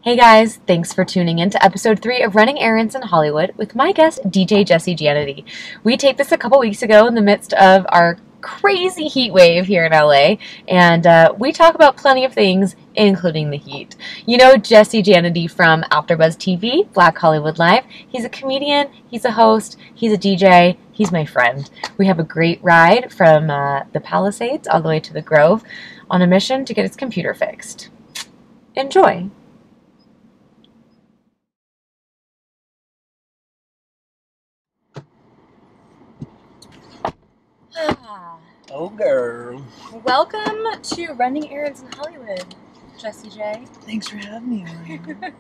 Hey guys, thanks for tuning in to episode 3 of Running Errands in Hollywood with my guest, DJ Janedy. We taped this a couple weeks ago in the midst of our crazy heat wave here in LA, and we talk about plenty of things, including the heat. You know Janedy from Afterbuzz TV, Black Hollywood Live. He's a comedian, he's a host, he's a DJ, he's my friend. We have a great ride from the Palisades all the way to the Grove on a mission to get his computer fixed. Enjoy. Oh, girl. Welcome to Running Errands in Hollywood, Jessie J. Thanks for having me, Oriana.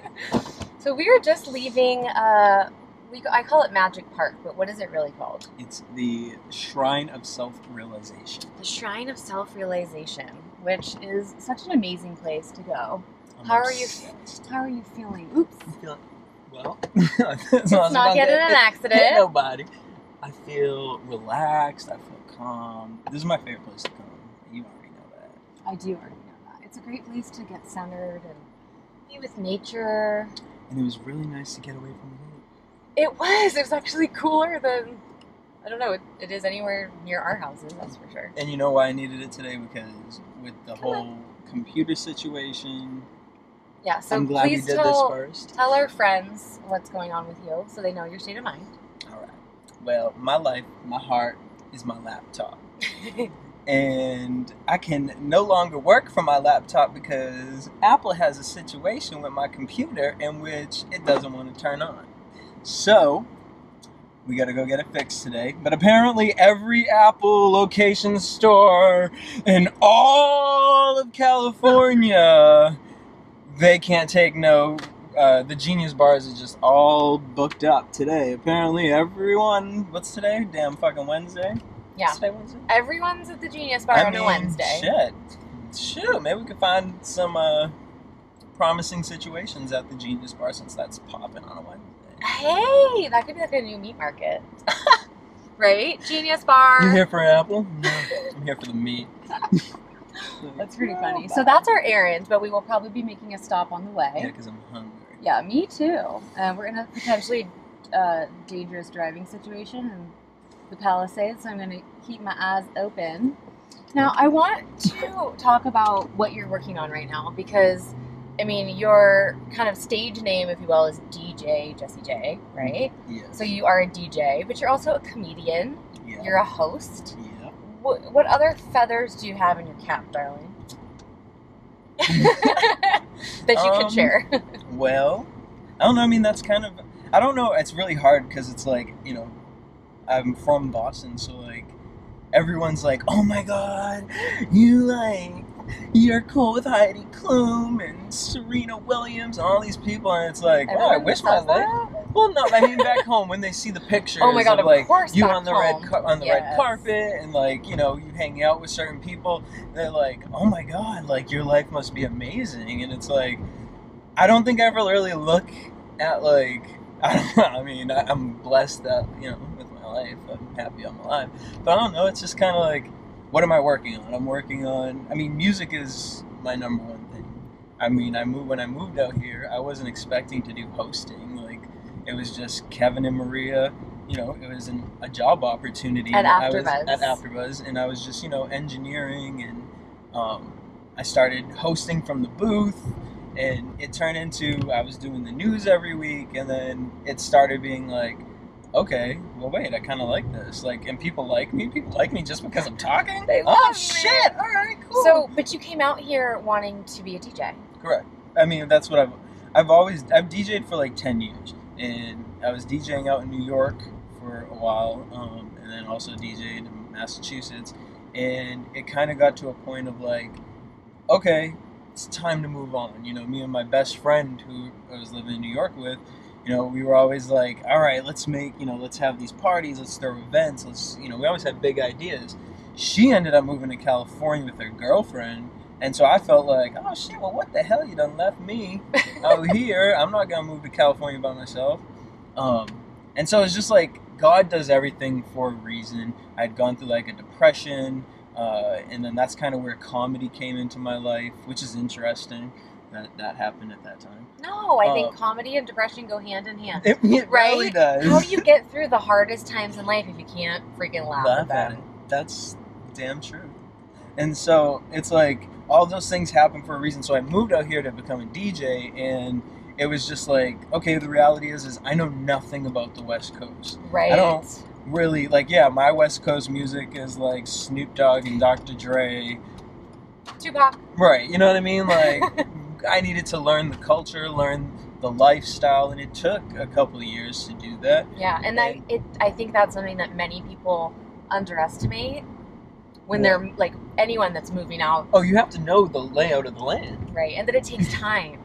So we are just leaving, I call it Magic Park, but what is it really called? It's the Shrine of Self-Realization. The Shrine of Self-Realization, which is such an amazing place to go. I'm How are you feeling? Oops. I'm feeling, well, Let's not get in an accident. Hit nobody. I feel relaxed. I feel calm. This is my favorite place to come. You already know that. I do already know that. It's a great place to get centered and be with nature. And it was really nice to get away from the heat. It was actually cooler than, I don't know, it is anywhere near our houses, that's for sure. And you know why I needed it today? Because with the whole computer situation, yeah, so I'm glad we did this first. Tell our friends what's going on with you so they know your state of mind. All right. Well, my life, my heart is my laptop. And I can no longer work from my laptop because Apple has a situation with my computer in which it doesn't want to turn on. So, we gotta go get it fixed today. But apparently every Apple location store in all of California, they can't take no. The Genius bars are just all booked up today. Apparently everyone, what's today? Damn fucking Wednesday? Yeah. Is today Wednesday? Everyone's at the Genius bar on a Wednesday. Shoot, maybe we could find some promising situations at the Genius bar since that's popping on a Wednesday. Hey, that could be like a new meat market. Right? Genius bar. You here for Apple? No, I'm here for the meat. That's pretty funny. So that's our errand, but we will probably be making a stop on the way. Yeah, because I'm hungry. Yeah, me too. We're in a potentially dangerous driving situation in the Palisades, so I'm going to keep my eyes open. Now, I want to talk about what you're working on right now because, I mean, your kind of stage name, if you will, is DJ Jessie J, right? Yes. So you are a DJ, but you're also a comedian. Yeah. You're a host. Yeah. What other feathers do you have in your cap, darling? That you could share. Well, I don't know. I mean, that's kind of, I don't know. It's really hard because it's like, you know, I'm from Boston, so like everyone's like, oh my god, you're cool with Heidi Klum and Serena Williams and all these people, and it's like, wow, I wish my life. Well, no, I mean back home when they see the pictures oh my god, of like of course, you on the yes. red carpet and like, you know, you hanging out with certain people, they're like, oh my god, like your life must be amazing, and it's like, I don't think I ever really look at like, I don't know, I mean, I'm blessed that, you know, with my life, I'm happy I'm alive, but I don't know, it's just kind of like, what am I working on? I'm working on, I mean, music is my number one thing. I mean, when I moved out here, I wasn't expecting to do hosting, like, it was just Kevin and Maria, you know, it was a job opportunity. At Afterbuzz, and I was just, you know, engineering, and I started hosting from the booth, and it turned into, I was doing the news every week, and then it started being like, okay, well wait, I kind of like this, like, and people like me just because I'm talking? They love me. Shit, alright, cool. So, but you came out here wanting to be a DJ. Correct. I mean, that's what I've DJed for like 10 years, and I was DJing out in New York for a while, and then also DJed in Massachusetts, and it kind of got to a point of like, okay, it's time to move on. You know, me and my best friend who I was living in New York with, you know, we were always like, all right, let's have these parties, let's throw events, we always had big ideas. She ended up moving to California with her girlfriend, and so I felt like, oh shit, well what the hell, you done left me out here, I'm not gonna move to California by myself. And so it's just like, God does everything for a reason. I'd gone through like a depression, and then that's kind of where comedy came into my life, which is interesting. that happened at that time. No, I think comedy and depression go hand in hand. It right? really does. How do you get through the hardest times in life if you can't freaking laugh at it? That's damn true. And so it's like all those things happen for a reason. So I moved out here to become a DJ, and it was just like, okay, the reality is I know nothing about the West Coast. Right. I don't really, like, yeah, my West Coast music is like Snoop Dogg and Dr. Dre. Tupac. Right, you know what I mean? Like, I needed to learn the culture, learn the lifestyle, and it took a couple of years to do that. Yeah, and I think that's something that many people underestimate when they're, like, anyone that's moving out. Oh, you have to know the layout of the land. Right, and that it takes time.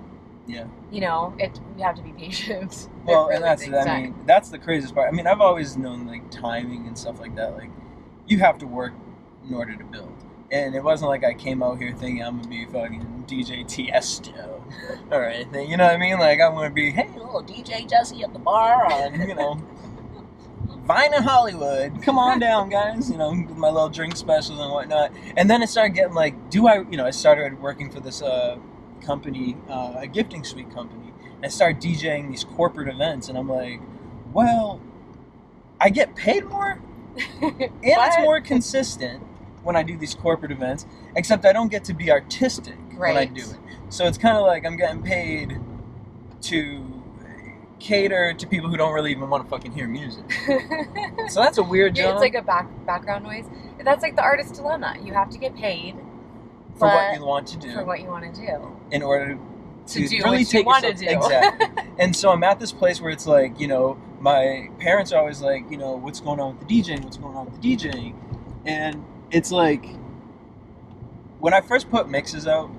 Yeah. You know, you have to be patient. Well, really, and that's it. I mean, that's the craziest part. I mean, I've always known, like, timing and stuff like that. Like, you have to work in order to build. And it wasn't like I came out here thinking I'm going to be fucking DJ Tiesto or anything. You know what I mean? Like, I'm going to be, hey, little DJ Jesse at the bar on, you know, Vine in Hollywood. Come on down, guys. You know, with my little drink specials and whatnot. And then it started getting like, I started working for this company, a gifting suite company. And I started DJing these corporate events. And I'm like, well, I get paid more. And it's more consistent when I do these corporate events, except I don't get to be artistic when I do it. So it's kind of like I'm getting paid to cater to people who don't really even want to fucking hear music. So that's a weird job. It's like a background noise. That's like the artist's dilemma. You have to get paid for what you want to do. For what you want to do. In order to do really what you want to do. Exactly. And so I'm at this place where it's like, you know, my parents are always like, you know, what's going on with the DJing? What's going on with the DJing? And it's like, when I first put mixes out,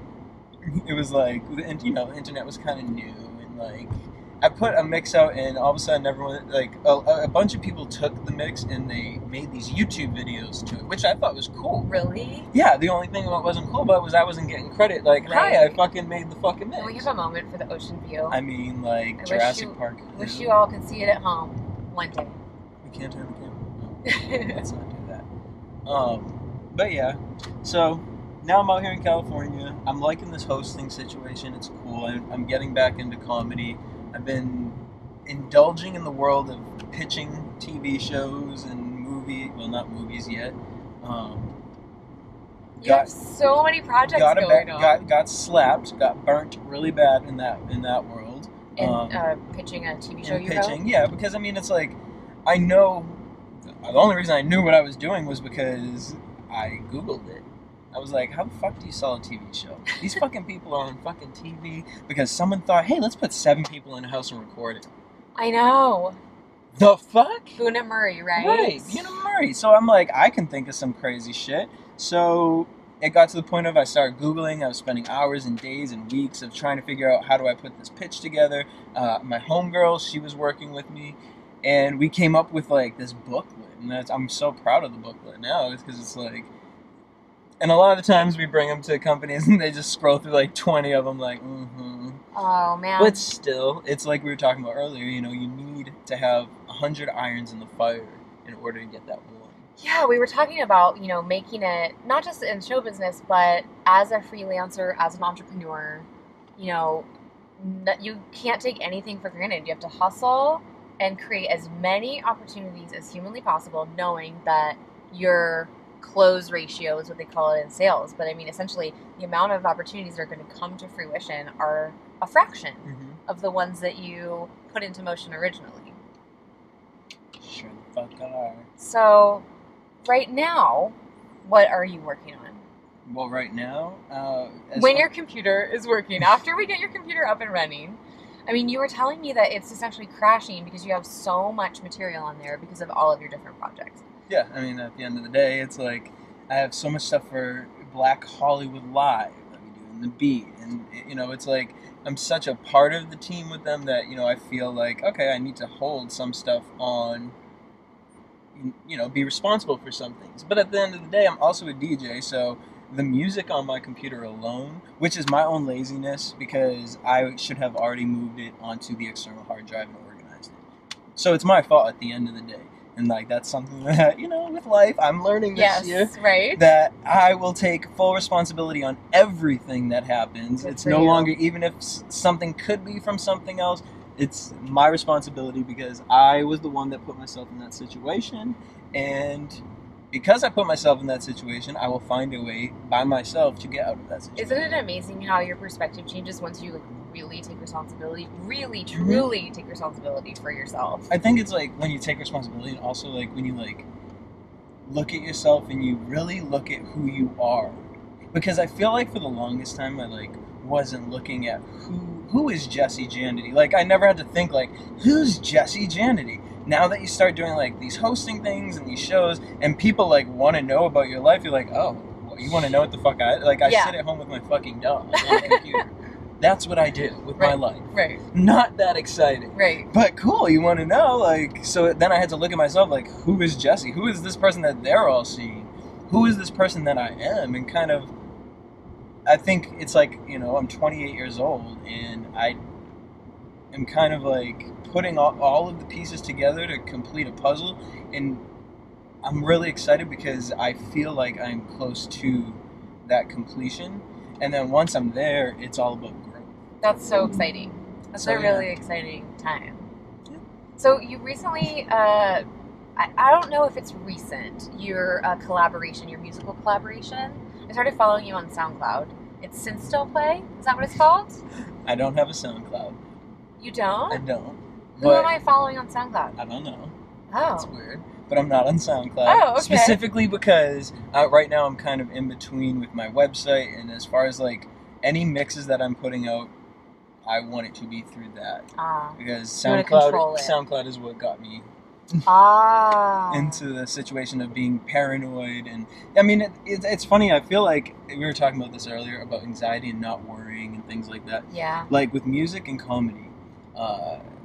it was like, you know, the internet was kind of new, and like, I put a mix out, and all of a sudden everyone, like, a bunch of people took the mix and they made these YouTube videos to it, which I thought was cool. Really? Yeah, the only thing that wasn't cool about it was I wasn't getting credit, like, hi, I fucking made the fucking mix. Can we have a moment for the ocean view? I mean, like, Jurassic Park. Wish you all can see it at home one day. We can't turn the camera? No, let's not do that. But yeah, so now I'm out here in California. I'm liking this hosting situation. It's cool. I'm getting back into comedy. I've been indulging in the world of pitching TV shows and not movies yet. You have so many projects going on. Got slapped, got burnt really bad in that world. Pitching a TV show Yeah, because I mean, it's like, I know, the only reason I knew what I was doing was because I Googled it. I was like, how the fuck do you sell a TV show? These fucking people are on fucking TV because someone thought, hey, let's put 7 people in a house and record it. I know. The fuck? Boone and Murray, right? Right, Boone and Murray. So I'm like, I can think of some crazy shit. So it got to the point of I started Googling. I was spending hours and days and weeks of trying to figure out how do I put this pitch together. My homegirl, she was working with me. And we came up with like this booklet. And I'm so proud of the booklet now because it's like, and a lot of the times we bring them to companies and they just scroll through like 20 of them like, Oh, man. But still, it's like we were talking about earlier, you know, you need to have 100 irons in the fire in order to get that one. Yeah, we were talking about, you know, making it, not just in show business, but as a freelancer, as an entrepreneur, you know, you can't take anything for granted. You have to hustle and create as many opportunities as humanly possible, knowing that your close ratio is what they call it in sales. But I mean, essentially, the amount of opportunities that are going to come to fruition are a fraction of the ones that you put into motion originally. Sure the fuck are. So, right now, what are you working on? Well, right now, when your computer is working, after we get your computer up and running, I mean, you were telling me that it's essentially crashing because you have so much material on there because of all of your different projects. Yeah, I mean, at the end of the day, it's like I have so much stuff for Black Hollywood Live that we do in the Beat, and you know, it's like I'm such a part of the team with them that, you know, I feel like, okay, I need to hold some stuff on, you know, be responsible for some things. But at the end of the day, I'm also a DJ, so the music on my computer alone, which is my own laziness because I should have already moved it onto the external hard drive and organized it. So it's my fault at the end of the day. And like that's something that, you know, with life, I'm learning this year. Right. That I will take full responsibility on everything that happens. It's no longer, even if something could be from something else, it's my responsibility because I was the one that put myself in that situation. And because I put myself in that situation, I will find a way by myself to get out of that situation. Isn't it amazing how your perspective changes once you like really take responsibility, really truly take responsibility for yourself? I think it's like when you take responsibility, and also like when you like look at yourself and you really look at who you are. Because I feel like for the longest time I like wasn't looking at who is Jesse Janedy. Like I never had to think like, who's Jesse Janedy? Now that you start doing like these hosting things and these shows and people like want to know about your life, you're like, oh, well, you want to know what the fuck I sit at home with my fucking dog on the computer. That's what I do with my life. Right. Not that exciting. Right. But cool, you want to know, like, so then I had to look at myself like, who is Jesse? Who is this person that they're all seeing? Who is this person that I am? And kind of, I think it's like, you know, I'm 28 years old and I am kind of like putting all of the pieces together to complete a puzzle. And I'm really excited because I feel like I'm close to that completion. And then once I'm there, it's all about growth. That's so exciting. That's a really exciting time. Yeah. So you recently, I don't know if it's recent, your collaboration, your musical collaboration. I started following you on SoundCloud. It's Synth Still Play? Is that what it's called? I don't have a SoundCloud. You don't? I don't. Who am I following on SoundCloud? I don't know. Oh. That's weird. But I'm not on SoundCloud. Oh, okay. Specifically because right now I'm kind of in between with my website, and as far as like any mixes that I'm putting out, I want it to be through that. Because SoundCloud is what got me into the situation of being paranoid. And I mean, it's funny. I feel like we were talking about this earlier about anxiety and not worrying and things like that. Yeah. Like with music and comedy,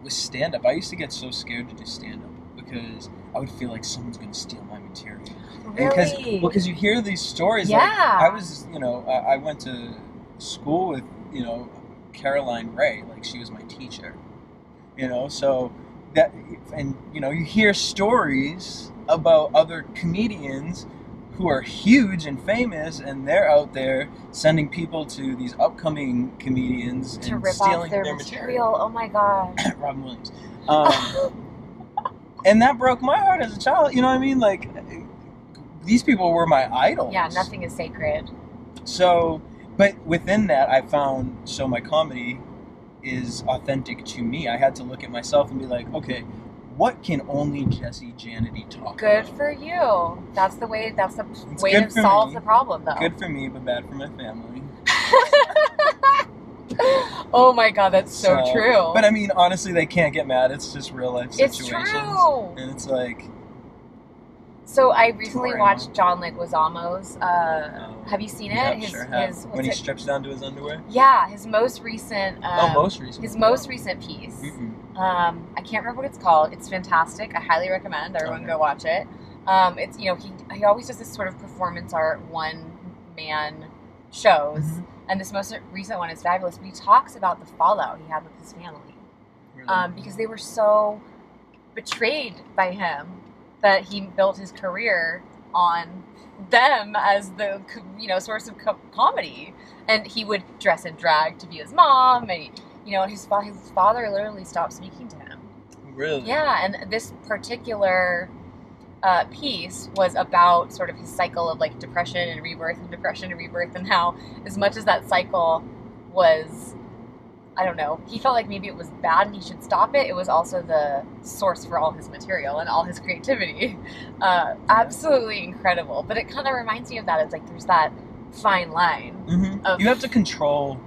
with stand-up, I used to get so scared to do stand-up because I would feel like someone's going to steal my material. Really? Because you hear these stories. Yeah. Like, I was, you know, I went to school with, you know, Caroline Ray. Like, she was my teacher. You know, so that, and, you know, you hear stories about other comedians who are huge and famous, and they're out there sending people to these upcoming comedians to and rip stealing off their material. Oh my god. Robin Williams. And that broke my heart as a child. You know what I mean? Like, these people were my idols. Yeah, nothing is sacred. So, but within that, I found, so my comedy is authentic to me. I had to look at myself and be like, okay, what can only Jesse Janedy talk about? Good for you. That's the way to solve the problem, though. Good for me, but bad for my family. Oh my god, that's so true. But I mean, honestly, they can't get mad. It's just real life situations. It's true. And it's like... So I recently watched John Leguizamo's, have you seen it? Sure have. When he strips down to his underwear? Yeah, his most recent... His most recent piece. Mm-hmm. I can't remember what it's called. It's fantastic. I highly recommend everyone go watch it. It's, you know, he always does this sort of performance art, one-man shows. Mm-hmm. And this most recent one is fabulous. But he talks about the fallout he had with his family. Really? Because they were so betrayed by him that he built his career on them as the, you know, source of comedy. And he would dress in drag to be his mom. And, you know, and his father literally stopped speaking to him. Really? Yeah, and this particular piece was about sort of his cycle of like depression and rebirth and how as much as that cycle was, I don't know, he felt like maybe it was bad and he should stop it, it was also the source for all his material and all his creativity. Absolutely incredible. But it kind of reminds me of that. It's like there's that fine line. Mm-hmm. You have to control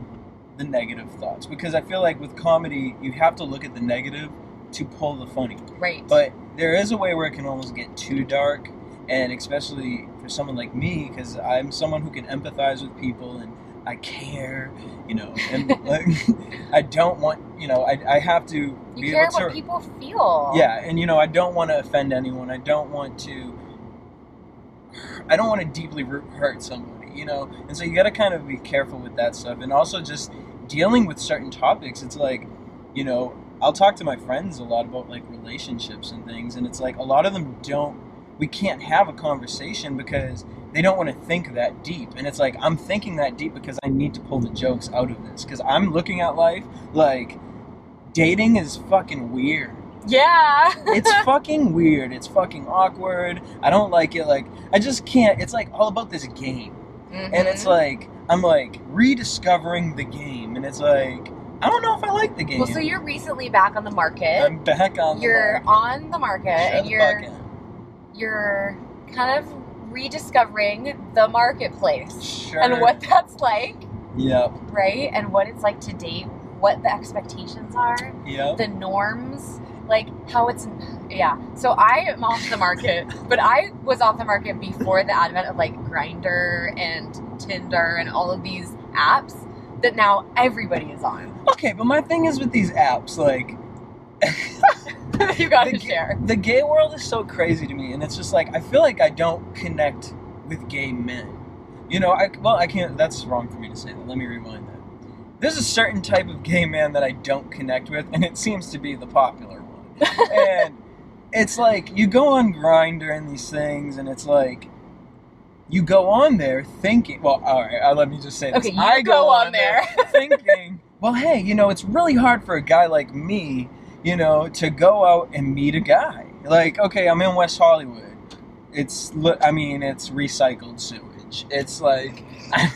the negative thoughts, because I feel like with comedy you have to look at the negative to pull the funny. Right. But there is a way where it can almost get too dark, and especially for someone like me, because I'm someone who can empathize with people and I care, you know, and like, I don't want, you know, I have to be you care able to, what people feel. Yeah, and you know, I don't want to offend anyone. I don't want to deeply hurt somebody, you know, and so you got to kind of be careful with that stuff, and also just dealing with certain topics. It's like, you know, I'll talk to my friends a lot about like relationships and things, and it's like a lot of them we can't have a conversation because they don't want to think that deep. And it's like, I'm thinking that deep because I need to pull the jokes out of this, because I'm looking at life like dating is fucking weird. Yeah. It's fucking weird. It's fucking awkward. I don't like it. Like, I just can't. It's like all about this game. Mm-hmm. And it's like, I'm like rediscovering the game. And it's like, I don't know if I like the game. Well, so you're recently back on the market. I'm back on the market. You're on the market, Shut and the fuck up. you're kind of rediscovering the marketplace. Sure. And what that's like. Yep. Right? And what it's like to date, what the expectations are. Yep. The norms. Like, how it's, yeah. So I am off the market, but I was off the market before the advent of, like, Grindr and Tinder and all of these apps that now everybody is on. Okay, but my thing is with these apps, like... You gotta share. The gay world is so crazy to me, and it's just like, I feel like I don't connect with gay men. You know, I can't, that's wrong for me to say that. Let me rewind that. There's a certain type of gay man that I don't connect with, and it seems to be the popular one. And it's like, you go on Grindr and these things, and it's like, you go on there thinking, well, alright, let me just say this. Okay, I go on there thinking, well, hey, you know, it's really hard for a guy like me, you know, to go out and meet a guy. Like, okay, I'm in West Hollywood. It's recycled sewage. It's like,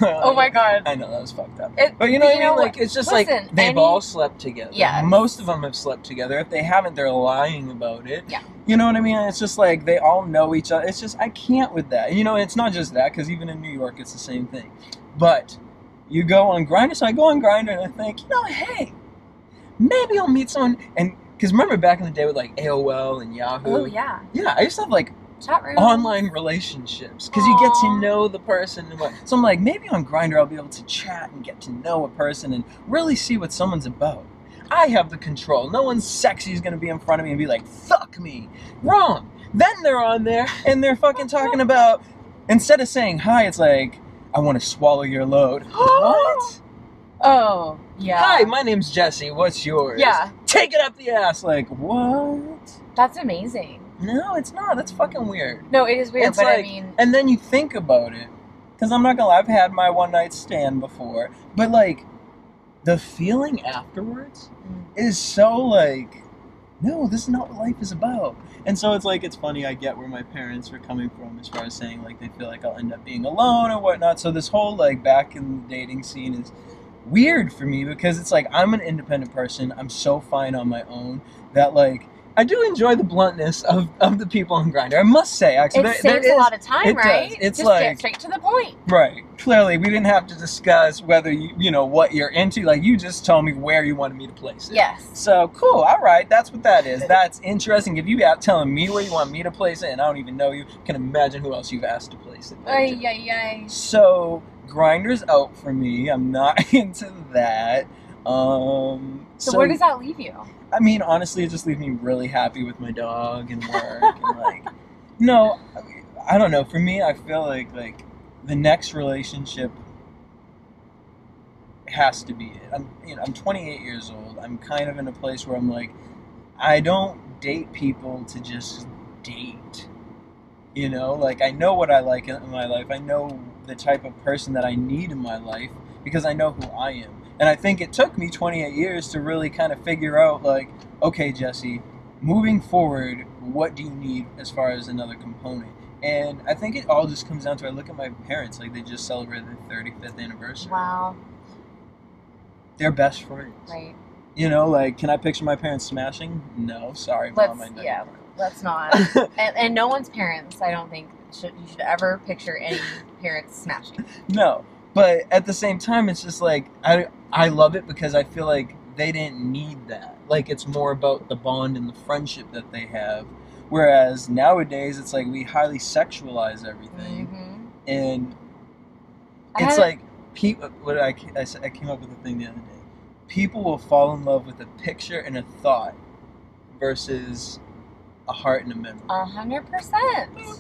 oh my god. I know that was fucked up. But you know what I mean? Like, it's just listen, like, they've all slept together. Yeah. Most of them have slept together. If they haven't, they're lying about it. Yeah. You know what I mean? It's just like, they all know each other. It's just, I can't with that. You know, it's not just that, because even in New York, it's the same thing. But you go on Grindr, so I go on Grindr and I think, you know, hey, maybe I'll meet someone. And, because remember back in the day with like AOL and Yahoo? Oh, yeah. Yeah, I used to have like chat room. Online relationships, because you get to know the person. So I'm like, maybe on Grindr I'll be able to chat and get to know a person and really see what someone's about. I have the control. No one sexy is going to be in front of me and be like, fuck me. Wrong. Then they're on there and they're fucking talking about, instead of saying hi, it's like, I want to swallow your load. What? Oh, yeah. Hi, my name's Jesse. What's yours? Yeah. Take it up the ass. Like, what? That's amazing. No, it's not. That's fucking weird. No, it is weird, It's but like, I mean... And then you think about it, because I'm not gonna lie, I've had my one-night stand before, but, like, the feeling afterwards is so, like, no, this is not what life is about. And so it's like, it's funny, I get where my parents are coming from as far as saying, like, they feel like I'll end up being alone or whatnot. So this whole, like, back in the dating scene is weird for me, because it's like, I'm an independent person, I'm so fine on my own, that, like, I do enjoy the bluntness of the people on Grindr. I must say, actually, it saves a lot of time, right? Does. It's just like, get straight to the point. Right. Clearly, we didn't have to discuss whether you know what you're into. Like, you just told me where you wanted me to place it. Yes. So cool. All right, that's what that is. That's interesting. If you out telling me where you want me to place it, and I don't even know you, can imagine who else you've asked to place it. Ay, ay, ay. So Grindr's out for me. I'm not into that. So where does that leave you? I mean, honestly, it just leaves me really happy with my dog and work and like, no, I don't know. For me, I feel like the next relationship has to be it. I'm 28 years old. I'm kind of in a place where I'm like, I don't date people to just date. You know, like, I know what I like in my life. I know the type of person that I need in my life because I know who I am. And I think it took me 28 years to really kind of figure out, like, okay, Jesse, moving forward, what do you need as far as another component? And I think it all just comes down to, I look at my parents, like, they just celebrated their 35th anniversary. Wow. They're best friends. Right. You know, like, can I picture my parents smashing? No, sorry, Mom. Let's not. and no one's parents, I don't think, you should ever picture any parents smashing. No. But at the same time, it's just like, I love it because I feel like they didn't need that. Like, it's more about the bond and the friendship that they have. Whereas nowadays, it's like we highly sexualize everything. Mm-hmm. And it's like, I came up with a thing the other day. People will fall in love with a picture and a thought versus a heart and a memory. 100%.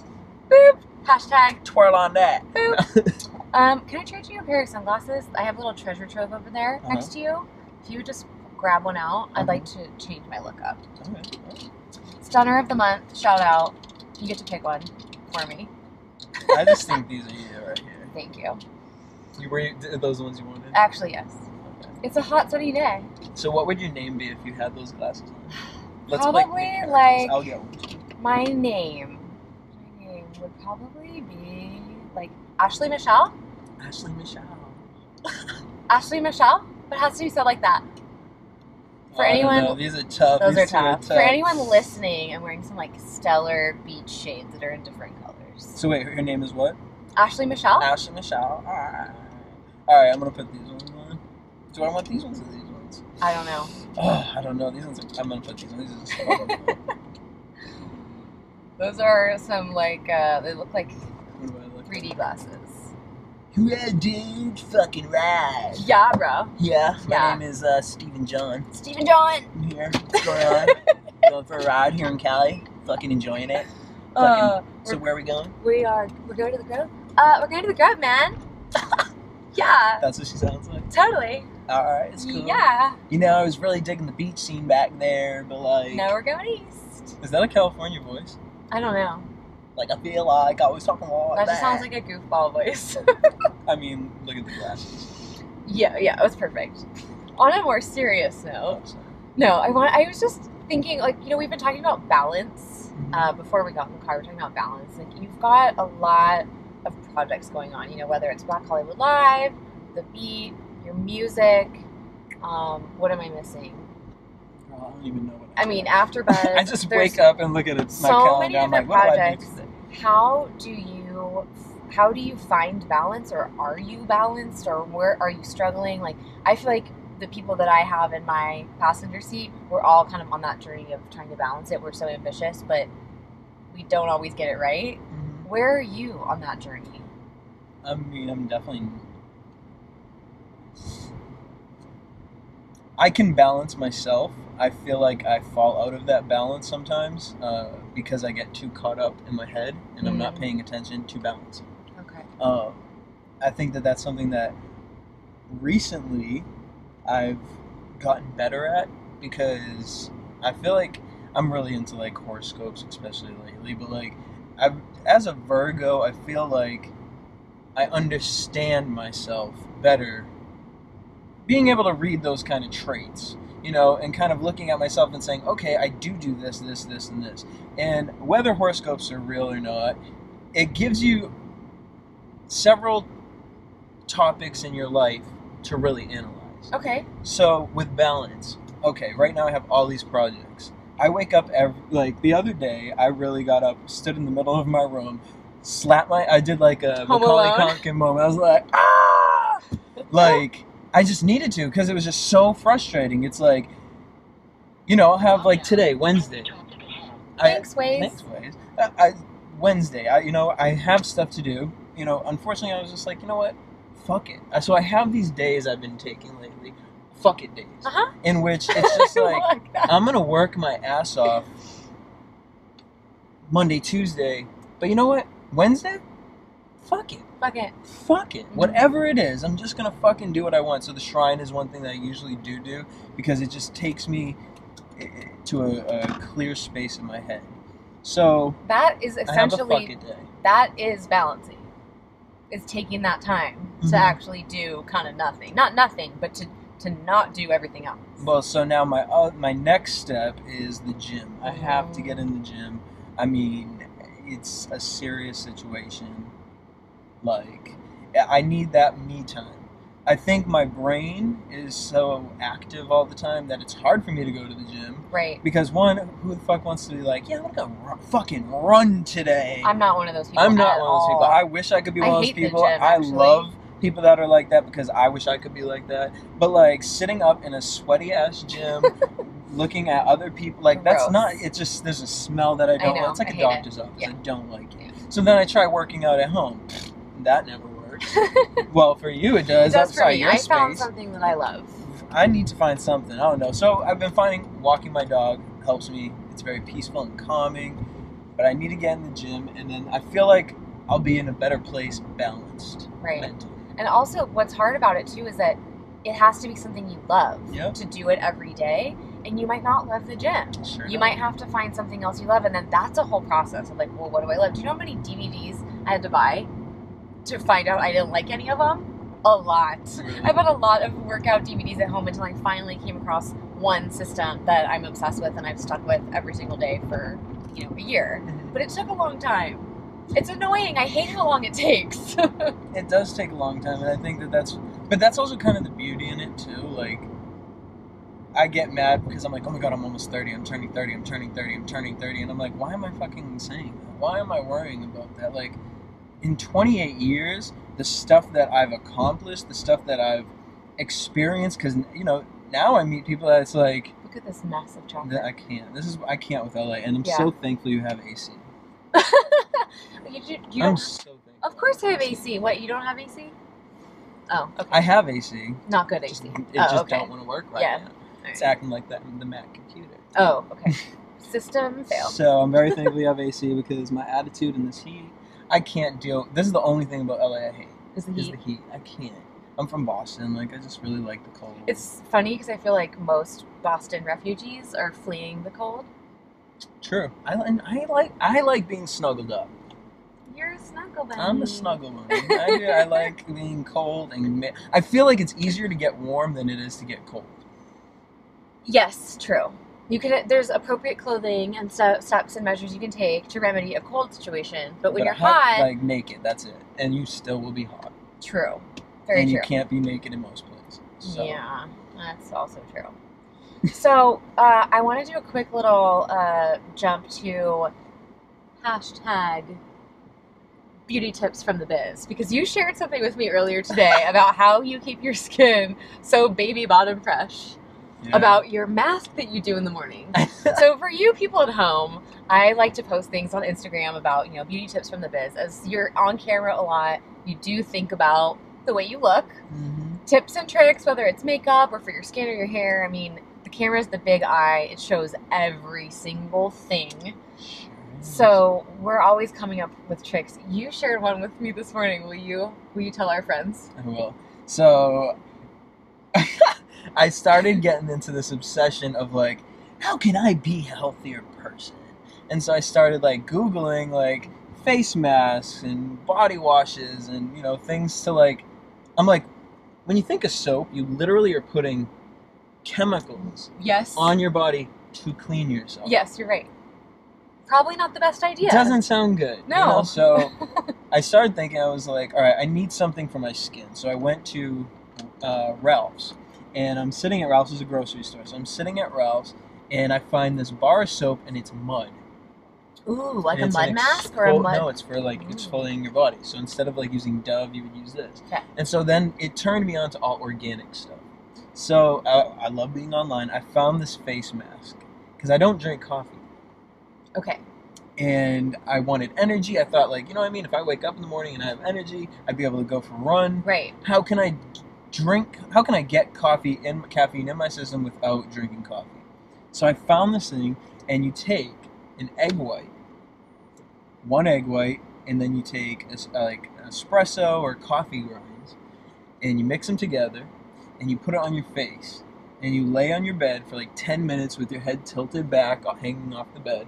Boop. Hashtag twirl on that. Boop. Can I trade you a pair of sunglasses? I have a little treasure trove over there next to you. If you would just grab one out, I'd like to change my look up. Okay. Stunner of the month, shout out. You get to pick one for me. I just think these are you right here. Thank you. Were those the ones you wanted? Actually, yes. Okay. It's a hot, sunny day. So what would your name be if you had those glasses on? Probably like I'll get one. my name would probably be like Ashley Michelle. Ashley Michelle. Ashley Michelle, but it has to be said like that. For anyone, these are tough. Those These are tough. For anyone listening, I'm wearing some like stellar beach shades that are in different colors. So wait, her name is what? Ashley Michelle. Ashley Michelle. All right, I'm gonna put these ones on. Do I want these ones or these ones? I don't know. Oh, I don't know. These ones. I'm gonna put these ones. These are just fun. Those are some like they look like What do I look 3D glasses. Yeah, dude, fucking right. Yeah, bro. Yeah, my Yeah. name is Stephen John. Stephen John. I'm here. What's going on? Going for a ride here in Cali. Fucking enjoying it. So where are we going? We're going to the Grove. We're going to the Grove, man. Yeah. That's what she sounds like. Totally. Alright, it's cool. Yeah. You know, I was really digging the beach scene back there, but like... No, we're going east. Is that a California voice? I don't know. Like, I feel like I was talking like that. That just sounds like a goofball voice. I mean, look at the glasses. Yeah, it was perfect. On a more serious note, I was just thinking, like, you know, we've been talking about balance before we got in the car. We're talking about balance. Like, you've got a lot of projects going on, you know, whether it's Black Hollywood Live, The Beat, your music. What am I missing? I don't even know what I mean, Afterbuzz. I just wake up and look at my so many calendar. I'm like, different what do I do projects. today? How do you find balance, or are you balanced, or where are you struggling? Like, I feel like the people that I have in my passenger seat, we're all kind of on that journey of trying to balance it. We're so ambitious, but we don't always get it right. Mm-hmm. Where are you on that journey? I mean, I'm definitely... I can balance myself. I feel like I fall out of that balance sometimes because I get too caught up in my head and I'm not paying attention to balance. Okay. I think that that's something that recently I've gotten better at because I feel like I'm really into like horoscopes, especially lately. But like, as a Virgo, I feel like I understand myself better being able to read those kind of traits, you know, and kind of looking at myself and saying, okay, I do this, this, this, and this. And whether horoscopes are real or not, it gives you several topics in your life to really analyze. Okay. So with balance, okay, right now I have all these projects. I wake up like the other day, I really got up, stood in the middle of my room, I did like a Macaulay Culkin moment. I was like, ah! Like, I just needed to because it was just so frustrating. It's like, you know, I'll have like today, Wednesday. Thanks, Waze. Thanks, Waze. Wednesday, I have stuff to do. You know, unfortunately, I was just like, you know what? Fuck it. So I have these days I've been taking lately. Fuck it days. In which it's just like, I'm going to work my ass off Monday, Tuesday. But you know what? Wednesday? Fuck it. Fuck it. Fuck it. Whatever it is, I'm just going to fucking do what I want. So the shrine is one thing that I usually do because it just takes me to a clear space in my head. So that is essentially, I have a fuck it day. That is balancing. Is taking that time to actually do kind of nothing. Not nothing, but to not do everything else. Well, so now my next step is the gym. I have to get in the gym. I mean, it's a serious situation. Like, I need that me time. I think my brain is so active all the time that it's hard for me to go to the gym. Right. Because one, who the fuck wants to be like, yeah, I'm gonna fucking run today. I'm not one of those people. I'm not one of those people. I wish I could be one of those people. The gym, I love people that are like that because I wish I could be like that. But like sitting up in a sweaty ass gym, looking at other people, like that's not. It's just there's a smell that I don't like. It's like a doctor's office. Yeah. I don't like it. So then I try working out at home. That never works. Well, for you it does. It does for me. I space. found something that I love. I need to find something. I don't know. So I've been finding walking my dog helps me. It's very peaceful and calming. But I need to get in the gym, and then I feel like I'll be in a better place, balanced, mentally. And also, what's hard about it too is that it has to be something you love Yep. to do it every day. And you might not love the gym. Sure You not. might have to find something else you love. And then that's a whole process of like, well, what do I love? Do you know how many DVDs I had to buy to find out I didn't like any of them? A lot. Really? I bought a lot of workout DVDs at home until I finally came across one system that I'm obsessed with and I've stuck with every single day for, a year. Mhm. But it took a long time. It's annoying. I hate how long it takes. It does take a long time, and I think but that's also kind of the beauty in it too. Like, I get mad because I'm like, oh my god, I'm almost 30, I'm turning 30, I'm turning 30, I'm turning 30, and I'm like, why am I fucking saying that? Why am I worrying about that? Like, in 28 years, the stuff that I've accomplished, the stuff that I've experienced, because, now I meet people that it's like, Look at this mess of chocolate. that I can't with LA, and I'm so thankful you have AC. You I'm don't, so thankful. of course I have AC. What, you don't have AC? Oh, okay. I have AC. Not good Just, AC. it just okay. don't want to work right Yeah. now. All It's right. acting like that in the Mac computer. Oh, okay. System fail. So I'm very thankful you have AC because my attitude in this heat, I can't deal. This is the only thing about LA I hate. Is the Is heat. the heat. I can't. I'm from Boston. Like, I just really like the cold. It's funny because I feel like most Boston refugees are fleeing the cold. true. I like being snuggled up. You're a snuggle bunny. I'm a snuggle bunny. I like being cold and I feel like it's easier to get warm than it is to get cold. Yes, true. There's appropriate clothing and steps and measures you can take to remedy a cold situation. But when you're hot, like naked, that's it, and you still will be hot. true. Very and true. you can't be naked in most places. So. Yeah, that's also true. So I want to do a quick little jump to hashtag beauty tips from the biz, because you shared something with me earlier today about how you keep your skin so baby bottom fresh. Yeah. About your mask that you do in the morning. So for you people at home, I like to post things on Instagram about, beauty tips from the biz. As you're on camera a lot, you do think about the way you look. Mm-hmm. Tips and tricks, whether it's makeup or for your skin or your hair. I mean, the camera's the big eye. It shows every single thing. So we're always coming up with tricks. You shared one with me this morning. Will you tell our friends? I will. So I started getting into this obsession of like, how can I be a healthier person? And so I started like Googling like face masks and body washes and things to like. I'm like, when you think of soap, you literally are putting chemicals Yes. on your body to clean yourself. Yes, you're right. Probably not the best idea. It doesn't sound good. No. So I started thinking, I was like, all right, I need something for my skin. So I went to Ralph's. And I'm sitting at Ralph's, is a grocery store. So I'm sitting at Ralph's, and I find this bar of soap, and it's mud. Ooh, like And a it's mud an mask or a mud? No, it's for like exfoliating your body. So instead of like using Dove, you would use this. Okay. And so then it turned me on to all organic stuff. So I love being online. I found this face mask because I don't drink coffee. Okay. And I wanted energy. I thought like, if I wake up in the morning and I have energy, I'd be able to go for a run. Right. How can I get caffeine in my system without drinking coffee? So I found this thing, and you take an egg white, one egg white, and then you take like espresso or coffee grinds, and you mix them together, and you put it on your face, and you lay on your bed for like 10 minutes with your head tilted back, hanging off the bed,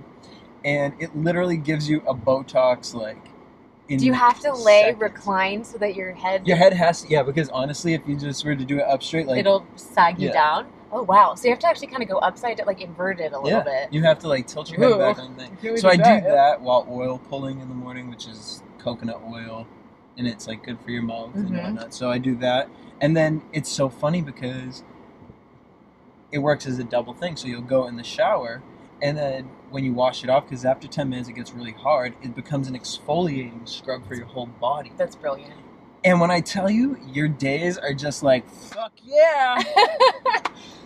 and it literally gives you a Botox like. Do you have to lay seconds. reclined so that your head has to, because honestly, if you just were to do it up straight, like it'll sag you Yeah. down? Oh wow! So you have to actually kind of go upside down, like inverted a little bit. You have to like tilt your head Ooh. back on thing. Can we So I do do that? that while oil pulling in the morning, which is coconut oil, and it's like good for your mouth and Mhm. whatnot. So I do that, and then it's so funny because it works as a double thing. So you'll go in the shower, and then when you wash it off, because after 10 minutes it gets really hard, it becomes an exfoliating scrub for your whole body. That's brilliant. And when I tell you, your days are just like, fuck yeah,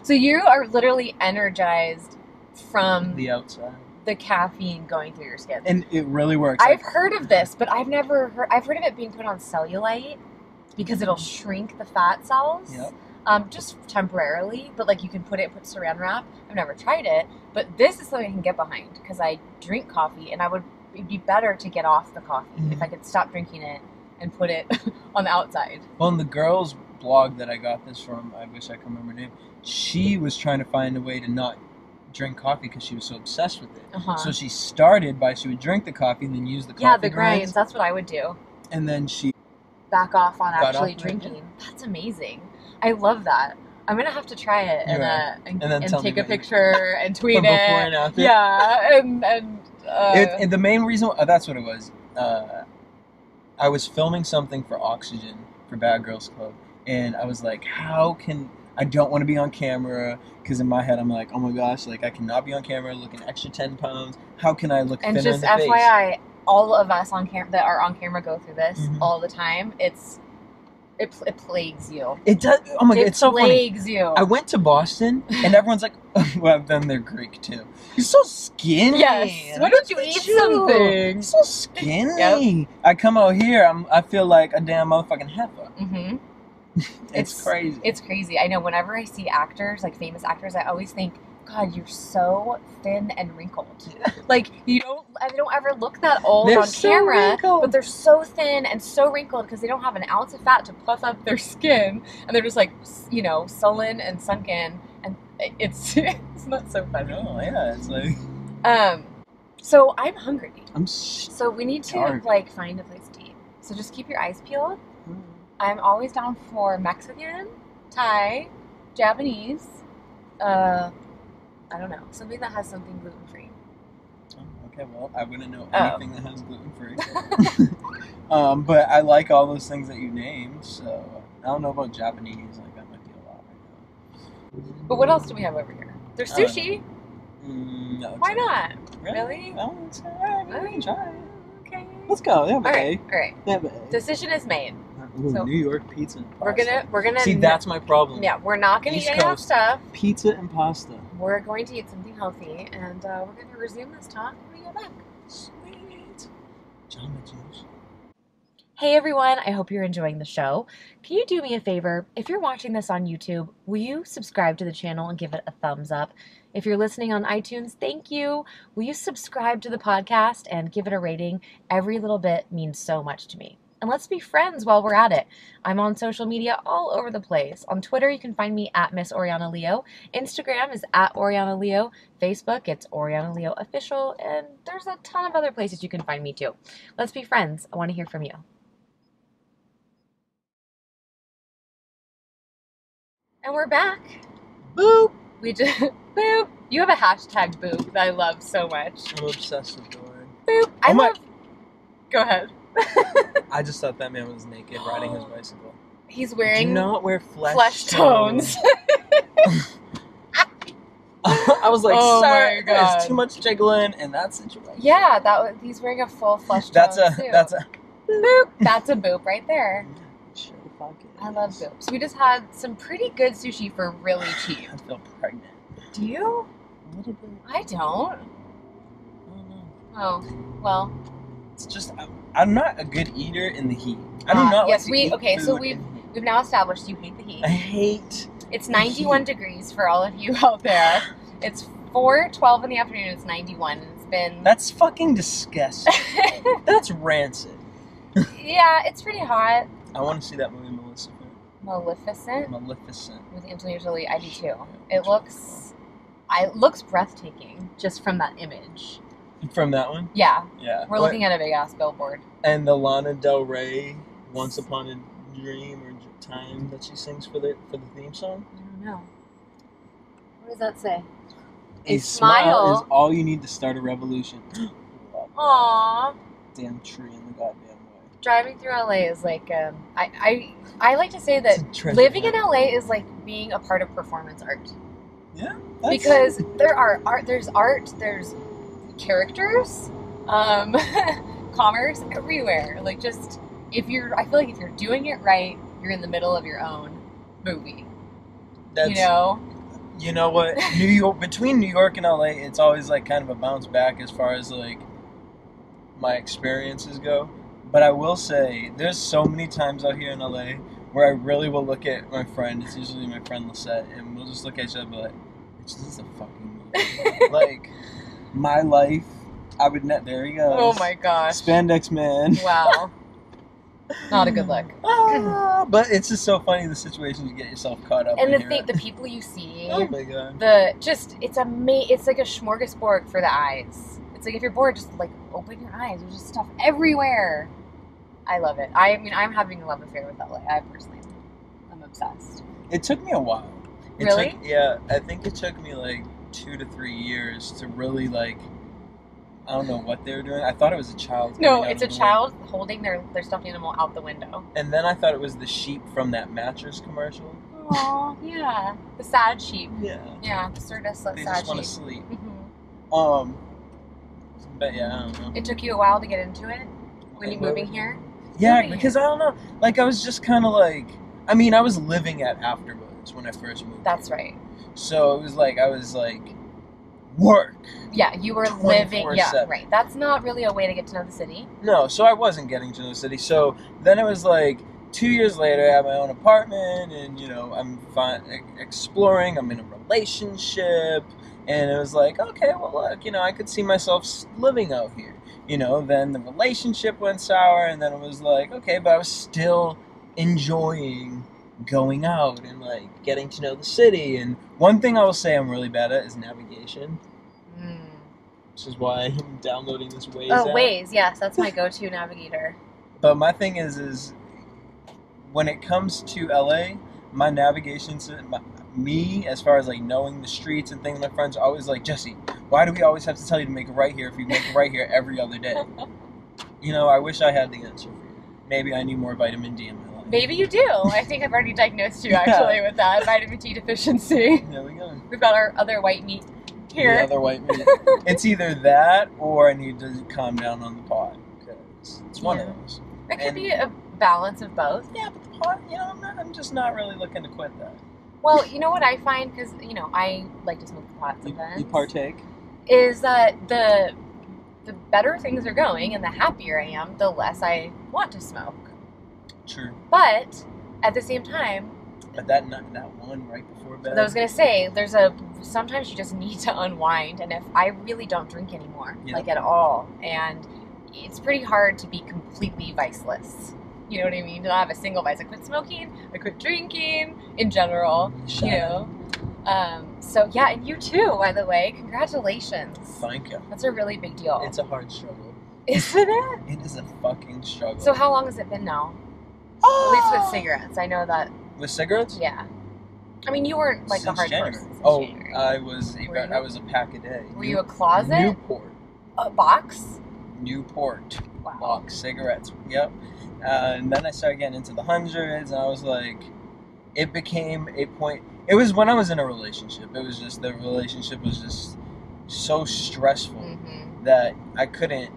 So you are literally energized from the outside. the caffeine going through your skin. And it really works. I've heard of this, but I've heard of it being put on cellulite because it'll shrink the fat cells. Yep. Just temporarily, but like you can put saran wrap. I've never tried it, but this is something I can get behind because I drink coffee, and it'd be better to get off the coffee if I could stop drinking it and put it on the outside. Well, and the girls blog that I got this from, I wish I could remember her name, she was trying to find a way to not drink coffee because she was so obsessed with it. So she started by, she would drink the coffee and then use the coffee Yeah, the grinds. That's what I would do. And then she back off on actually drinking. That's amazing. I love that. I'm gonna have to try it and take a picture and tweet it. Before and after. Yeah, and the main reason that's what it was. I was filming something for Oxygen for Bad Girls Club, and I was like, I don't want to be on camera, because in my head I'm like, oh my gosh, like I cannot be on camera looking extra 10 pounds. How can I look thinner in the face? And just FYI, all of us that are on camera go through this all the time. It plagues you. It does. Oh my god, it's so funny. It plagues you. I went to Boston, and everyone's like, well, then they're Greek too. You're so skinny. Yes. Why don't you eat something? You're so skinny. Yep. I come out here, I feel like a damn motherfucking heifer. It's crazy. It's crazy. I know. Whenever I see actors, like famous actors, I always think, God, you're so thin and wrinkled. Like they don't ever look that old on camera, but they're so thin and so wrinkled because they don't have an ounce of fat to puff up their skin, and they're just like, you know, sullen and sunken, and it's not so funny. No, yeah, it's like. So I'm hungry. So we need to like find a place to eat. So just keep your eyes peeled. I'm always down for Mexican, Thai, Japanese. I don't know. Something that has something gluten-free. Oh, okay, well, I wouldn't know anything that has gluten-free. But I like all those things that you named, so I don't know about Japanese. Like, that might be a lot right now. But what else do we have over here? There's sushi. No. Why not? Really? No, it's all right. We can try it. Okay. Let's go. All right. Decision is made. Ooh, so New York pizza and pasta. We're gonna see, that's my problem. Yeah, we're not gonna eat any of that stuff. Pizza and pasta. We're going to eat something healthy, and we're gonna resume this talk when we go back. Sweet. Jamba Juice. Hey everyone, I hope you're enjoying the show. Can you do me a favor? If you're watching this on YouTube, will you subscribe to the channel and give it a thumbs up? If you're listening on iTunes, thank you. Will you subscribe to the podcast and give it a rating? Every little bit means so much to me. And let's be friends while we're at it. I'm on social media all over the place. On Twitter, you can find me at Miss Oriana Leo. Instagram is at Oriana Leo. Facebook, it's Oriana Leo Official. And there's a ton of other places you can find me too. Let's be friends. I want to hear from you. And we're back. Boop. We just, boop. You have a hashtag boop that I love so much. I'm obsessed with the word. Boop. Go ahead. I just thought that man was naked riding his bicycle. He's wearing... Do not wear flesh tones. I was like, sorry, there's too much jiggling in that situation. Yeah, he's wearing a full flesh tone That's a boop. That's a boop right there. I love boops. We just had some pretty good sushi for really cheap. I feel pregnant. Do you? A little bit. I don't. I don't know. Oh, well. It's just, I'm not a good eater in the heat. I do not like to eat food so we've now established you hate the heat. I hate It's 91 degrees for all of you out there. It's 4:12 in the afternoon. It's 91. It's been... That's fucking disgusting. That's rancid. Yeah, it's pretty hot. I want to see that movie, Maleficent. With Angelina Jolie. I do too. It looks breathtaking just from that image. From that one? Yeah. Yeah. We're looking at a big ass billboard. And the Lana Del Rey Once Upon a Dream or Time that she sings for the theme song? I don't know. What does that say? A smile is all you need to start a revolution. Aww. Damn tree in the goddamn way. Driving through LA is like I like to say that living in LA is like being a part of performance art. Yeah. Because there's art, there's characters, commerce everywhere. Like just I feel like if you're doing it right, you're in the middle of your own movie. You know what? Between New York and LA, it's always like kind of a bounce back as far as like my experiences go. But I will say, there's so many times out here in LA where I really will look at my friend. It's usually my friend Lisette, and we'll just look at each other and be like, "This is a fucking movie." Like my life, I would there he goes. Oh my gosh. Spandex man. Wow. Not a good look. But it's just so funny the situations you get yourself caught up And in. the people you see. Oh my god. It's like a smorgasbord for the eyes. It's like if you're bored, just like open your eyes. There's just stuff everywhere. I love it. I mean, I'm having a love affair with LA. I personally am obsessed. It took me a while. Really? I think it took me like 2 to 3 years to really like. I don't know what they were doing. I thought it was a child. No, it's a child holding their stuffed animal out the window. And then I thought it was the sheep from that mattress commercial. Oh, yeah. The sad sheep. Yeah. Yeah, the sad sheep. They just want to sleep. Mm-hmm. But yeah, I don't know. It took you a while to get into it when you're moving here? Yeah, because I don't know. Like, I was just kind of like... I mean, I was living at Afterbuzz when I first moved That's here. right. So it was like, I was like... Work. Yeah, you were living. 24/7. Yeah, right. That's not really a way to get to know the city. No, so I wasn't getting to know the city. So then it was like 2 years later, I have my own apartment, and you know, I'm exploring. I'm in a relationship, and it was like, okay, well, look, you know, I could see myself living out here. You know, then the relationship went sour, and then it was like, okay, but I was still enjoying going out and like getting to know the city. And one thing I will say I'm really bad at is navigation. Which is why I'm downloading this Waze app. Waze, yes, that's my go-to navigator. But my thing is when it comes to LA, my navigation, me, as far as like knowing the streets and things, my friends are always like, Jesse, why do we always have to tell you to make a right here if you make a right here every other day? You know, I wish I had the answer for you. Maybe I need more vitamin D in my life. Maybe you do. I think I've already diagnosed you actually with that vitamin D deficiency. There we go. We've got our other white meat here. The other white meat. It's either that or I need to calm down on the pot. Because it's one of those. It could be a balance of both. Yeah, but the pot, you know, I'm just not really looking to quit that. Well, you know what I find, because, you know, I like to smoke the pot sometimes. You partake? Is that the better things are going and the happier I am, the less I want to smoke. True. But at the same time, but that one right before bed. I was gonna say sometimes you just need to unwind, and if I really don't drink anymore, like at all, and it's pretty hard to be completely viceless. You know what I mean? To not have a single vice. I quit smoking. I quit drinking in general. You know. So yeah, and you too, by the way. Congratulations. Thank you. That's a really big deal. It's a hard struggle. Isn't it? It is a fucking struggle. So how long has it been now? At least with cigarettes. I know that. With cigarettes? Yeah. I mean, you weren't like Since a hard January. person. Since January. I was a pack a day. Were you a closet? Newport. A box? Newport. Wow. Box cigarettes. Yep. And then I started getting into the hundreds, and I was like, it became a point. It was when I was in a relationship. It was just, the relationship was just so stressful that I couldn't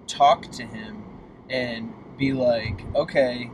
talk to him and be like, okay,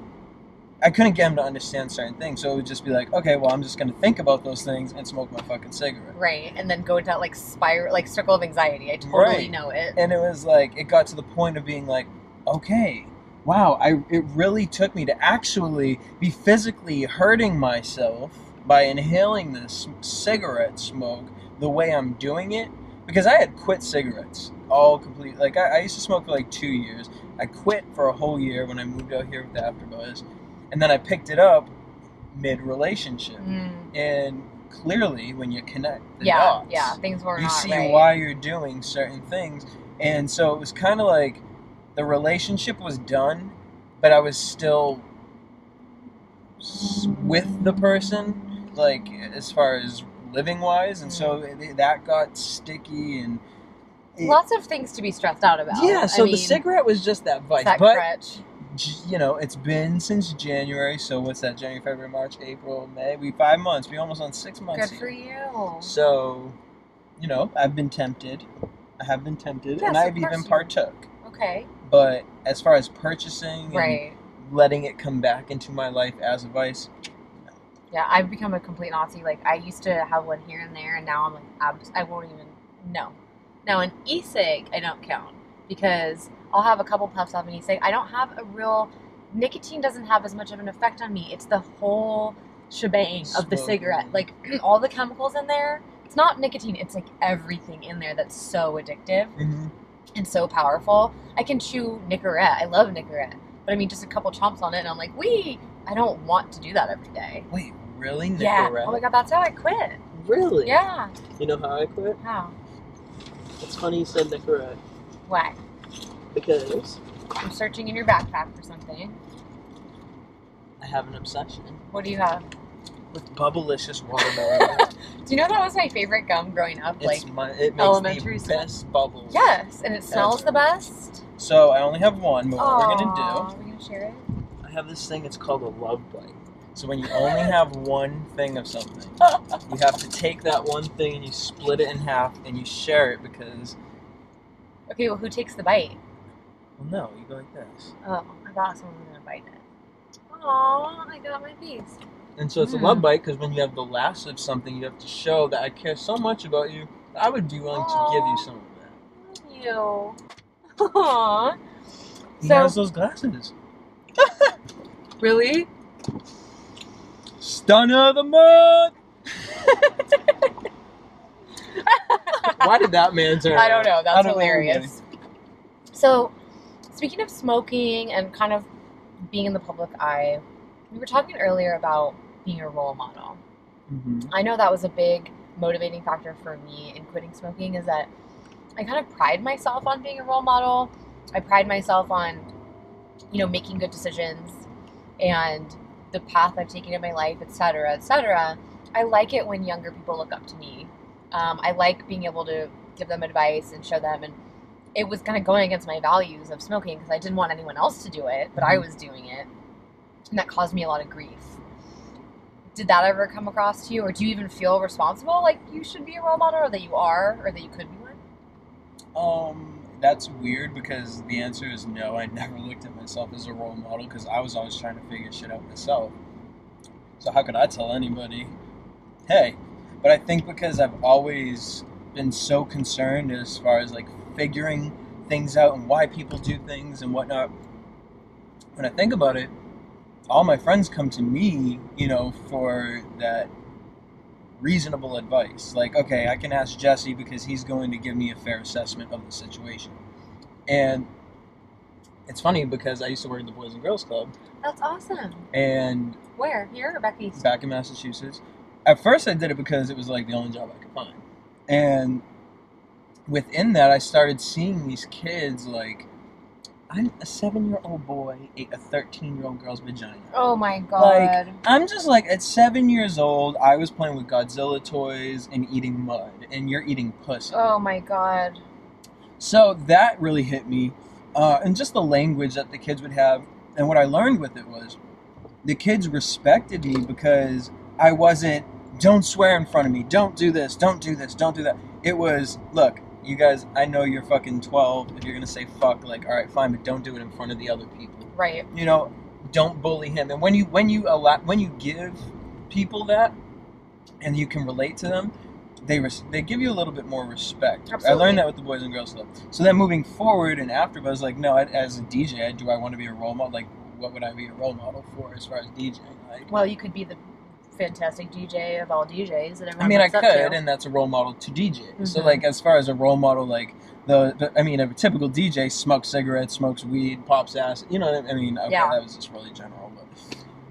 I couldn't get him to understand certain things. So it would just be like, okay, well, I'm just going to think about those things and smoke my fucking cigarette. Right. And then go into that like spiral, like circle of anxiety. I totally know it. And it was like, it got to the point of being like, okay, wow, it really took me to actually be physically hurting myself by inhaling this cigarette smoke the way I'm doing it. Because I had quit cigarettes all complete. Like, I used to smoke for like 2 years. I quit for a whole year when I moved out here with the Afterbuzz. And then I picked it up mid-relationship. And clearly, when you connect the dots, things were you not see right. why you're doing certain things. And so it was kind of like the relationship was done, but I was still with the person, like, as far as living-wise. And so that got sticky and... Lots of things to be stressed out about. Yeah, so the cigarette was just that vice. That but, crutch. You know, it's been since January, so what's that? January, February, March, April, May. 5 months. We almost on 6 months. Good for you. So, you know, I've been tempted. I have been tempted, yes, and I've even partook. Okay. But as far as purchasing and letting it come back into my life as a vice, no. Yeah, I've become a complete Nazi. Like, I used to have one here and there, and now I'm like, I won't even, no. Now, an e-cig, I don't count, because I'll have a couple puffs off an e-cig. I don't have a real, nicotine doesn't have as much of an effect on me. It's the whole shebang of the cigarette. Like, all the chemicals in there, it's not nicotine, it's like everything in there that's so addictive and so powerful. I can chew Nicorette. I love Nicorette. But I mean, just a couple chomps on it, and I'm like, wee! I don't want to do that every day. Wait, really? Yeah. Nicorette? Oh my god, that's how I quit. Really? Yeah. You know how I quit? How? It's funny you said Nicorette. Why? Because I'm searching in your backpack for something. I have an obsession What do you have? with Bubblicious watermelon. Do you know that was my favorite gum growing up? It makes elementary the school. best bubbles. Yes, and it smells the best. So I only have one, but what we're gonna Are we gonna share it? do? I have this thing. It's called a love bite. So when you only have one thing of something, you have to take that one thing and you split it in half and you share it because. Okay, well, who takes the bite? Well, no, you go like this. Oh, I thought someone was gonna bite it. Aw, I got my piece. And so it's a love bite because when you have the last of something, you have to show that I care so much about you that I would be willing to give you some of that. You. Aww. He has those glasses. Really? Stunner of the month! Why did that man turn I don't know. That's I don't know, hilarious. So, speaking of smoking and kind of being in the public eye, we were talking earlier about being a role model. Mm-hmm. I know that was a big motivating factor for me in quitting smoking, is that I kind of pride myself on being a role model. I pride myself on, making good decisions and the path I've taken in my life, etc., etc. I like it when younger people look up to me. I like being able to give them advice and show them, and it was kind of going against my values of smoking because I didn't want anyone else to do it, but I was doing it, and that caused me a lot of grief. Did that ever come across to you, or do you even feel responsible, like you should be a role model, or that you are, or that you could be one? That's weird because the answer is no. I never looked at myself as a role model because I was always trying to figure shit out myself. So how could I tell anybody, hey? But I think because I've always been so concerned as far as like figuring things out and why people do things and whatnot, when I think about it, all my friends come to me, for that reasonable advice. Like, okay, I can ask Jesse because he's going to give me a fair assessment of the situation. And it's funny because I used to work at the Boys and Girls Club. That's awesome. And where? Here or back east? Back in Massachusetts. At first I did it because it was like the only job I could find. And within that I started seeing these kids like, I'm a 7-year-old boy ate a 13-year-old girl's vagina. Oh my god. Like, I'm just like, at 7 years old, I was playing with Godzilla toys and eating mud, and you're eating pussy. Oh my god. So that really hit me. And just the language that the kids would have. And what I learned with it was, the kids respected me because I wasn't, don't swear in front of me, don't do this, don't do this, don't do that. It was, look, you guys, I know you're fucking 12. If you're gonna say fuck, like, all right, fine, but don't do it in front of the other people. Right. Don't bully him. And when you give people that, and you can relate to them, they give you a little bit more respect. Absolutely. I learned that with the Boys and Girls Club. So then moving forward and Afterbuzz, like, no, as a DJ, do I want to be a role model? Like, what would I be a role model for as far as DJing? Like, well, you could be the fantastic DJ of all DJs that everyone I looks up could, to. And that's a role model to DJ. Mm-hmm. So, like, as far as a role model, like, a typical DJ smokes cigarettes, smokes weed, pops ass. You know what I mean? Okay, yeah. That was just really general, but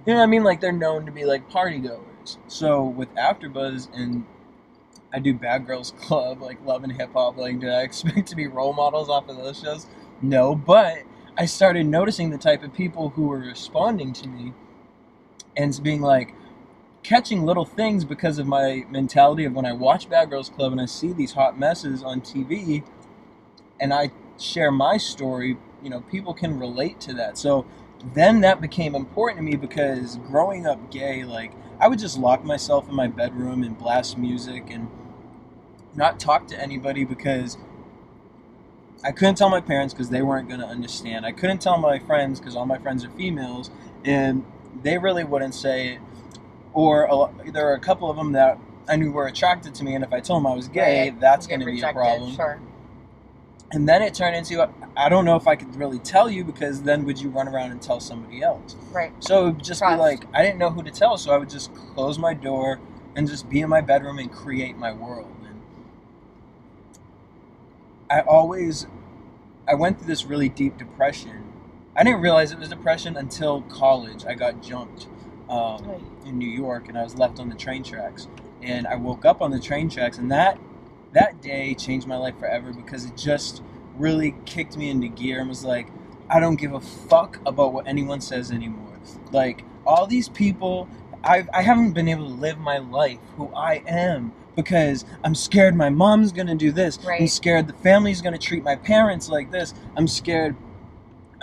you know what I mean? Like, they're known to be like party goers. So with Afterbuzz, and I do Bad Girls Club, like Love and Hip Hop. Like, did I expect to be role models off of those shows? No, but I started noticing the type of people who were responding to me and being like, catching little things because of my mentality of when I watch Bad Girls Club and I see these hot messes on TV and I share my story, people can relate to that. So then that became important to me because growing up gay, like, I would just lock myself in my bedroom and blast music and not talk to anybody because I couldn't tell my parents because they weren't going to understand. I couldn't tell my friends because all my friends are females and they really wouldn't say it. Or there are a couple of them that I knew were attracted to me, and if I told them I was gay, right. that's going to be a problem. Sure. And then it turned into, I don't know if I could really tell you, because then would you run around and tell somebody else? Right. So it would just be like, I didn't know who to tell, so I would just close my door and just be in my bedroom and create my world. And I went through this really deep depression I didn't realize it was depression until college. I got jumped in New York, and I was left on the train tracks. And I woke up on the train tracks, and that day changed my life forever, because it just really kicked me into gear and was like, I don't give a fuck about what anyone says anymore. Like, all these people, I haven't been able to live my life who I am, because I'm scared my mom's gonna do this. Right. I'm scared the family's gonna treat my parents like this. I'm scared.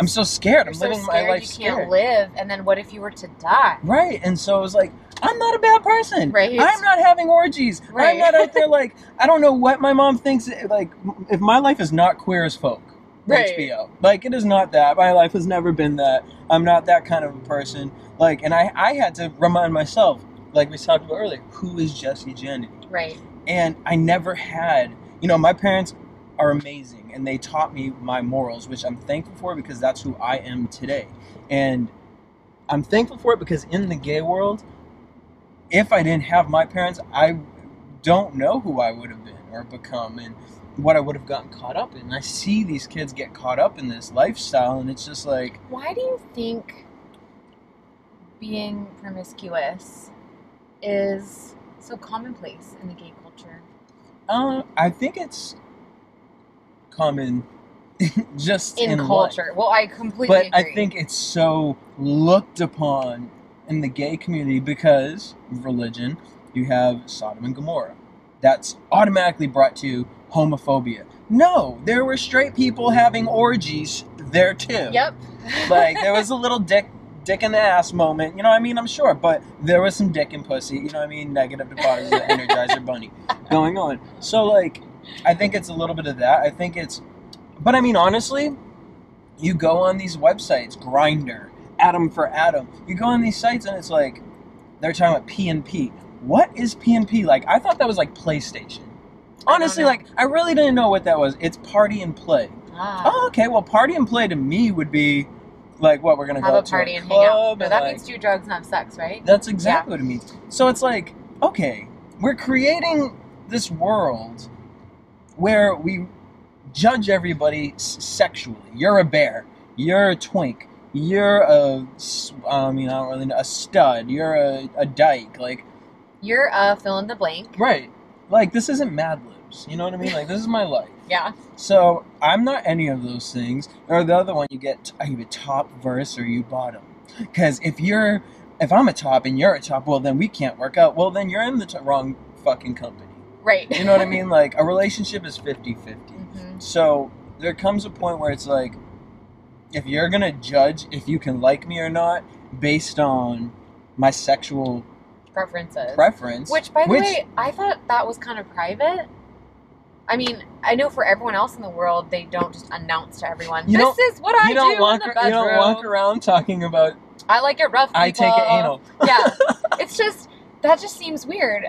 I'm so scared. I'm living my life scared. You can't live, and then what if you were to die? Right, and so I was like, I'm not a bad person. Right. I'm not having orgies. Right. I'm not out there like, I don't know what my mom thinks. Like, if my life is not Queer as Folk, Right. HBO. Like, it is not that. My life has never been that. I'm not that kind of a person. Like, and I had to remind myself, like we talked about earlier, who is Jessie Janedy? Right. And I never had, you know, my parents are amazing, and they taught me my morals, which I'm thankful for, because that's who I am today. And I'm thankful for it because in the gay world, if I didn't have my parents, I don't know who I would have been or become, and what I would have gotten caught up in. And I see these kids get caught up in this lifestyle, and it's just like... Why do you think being promiscuous is so commonplace in the gay culture? I think it's common just in culture. life. Well, I completely But agree. I think it's so looked upon in the gay community because of religion. You have Sodom and Gomorrah. That's automatically brought to homophobia. No, there were straight people having orgies there too. Yep. Like, there was a little dick in the ass moment, you know what I mean? I'm sure, but there was some dick and pussy, you know what I mean? Negative to positive, the Energizer Bunny going on. So, like, I think it's a little bit of that. I think it's, but I mean, honestly, you go on these websites, Grindr, Atom for Atom. You go on these sites and it's like, they're talking about P&P. What is P&P? Like, I thought that was like PlayStation. Honestly, like, I really didn't know what that was. It's party and play. Ah. Oh, okay. Well, party and play to me would be like, what, we're going to go Have to a party a and hang out. club No, and, that like, means do drugs and have sex, right? that's exactly what it means. So it's like, okay, we're creating this world where we judge everybody sexually. You're a bear. You're a twink. You're a, I don't really know, a stud. You're a dyke. Like, You're fill in the blank. right. Like, this isn't Mad Libs. You know what I mean? Like, this is my life. Yeah. So, I'm not any of those things. Or the other one, you get, are you a top verse or you bottom? Because if I'm a top and you're a top, well, then we can't work out. Well, then you're in the wrong fucking company. Right. You know what I mean? Like, a relationship is 50-50. Mm-hmm. So, there comes a point where it's like, if you're going to judge if you can like me or not based on my sexual preference. Which, by the way, I thought that was kind of private. I mean, I know for everyone else in the world, they don't just announce to everyone, this is what I do in the bedroom. You don't walk around talking about, I like it rough, people. I take it anal. Yeah. It's just, that just seems weird.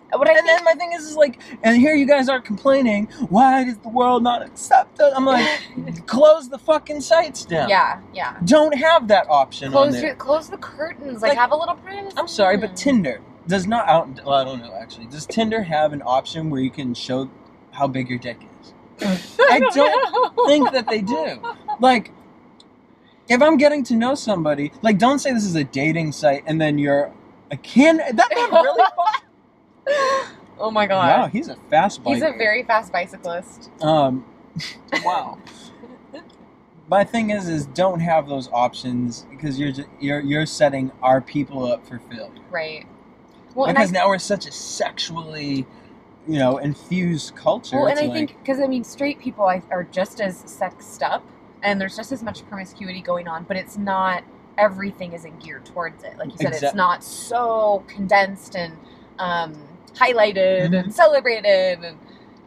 Then my thing is like, and here you guys are complaining, why does the world not accept it? I'm like, close the fucking sites down. Yeah, yeah. Don't have that option on there. Close the curtains, like have a little privacy. I'm sorry, but Tinder does not well, I don't know actually. Does Tinder have an option where you can show how big your dick is? I don't think that they do. Like, if I'm getting to know somebody, like, don't say this is a dating site and then you're a can. That man really. Oh my god! Wow, he's a fast biker. He's a very fast bicyclist. Wow. My thing is don't have those options because you're setting our people up for failure. Right. Well, because now we're such a sexually, infused culture. Well, and I think because straight people are just as sexed up, and there's just as much promiscuity going on, but it's not. Everything isn't geared towards it. Like you said, It's not so condensed and highlighted and celebrated,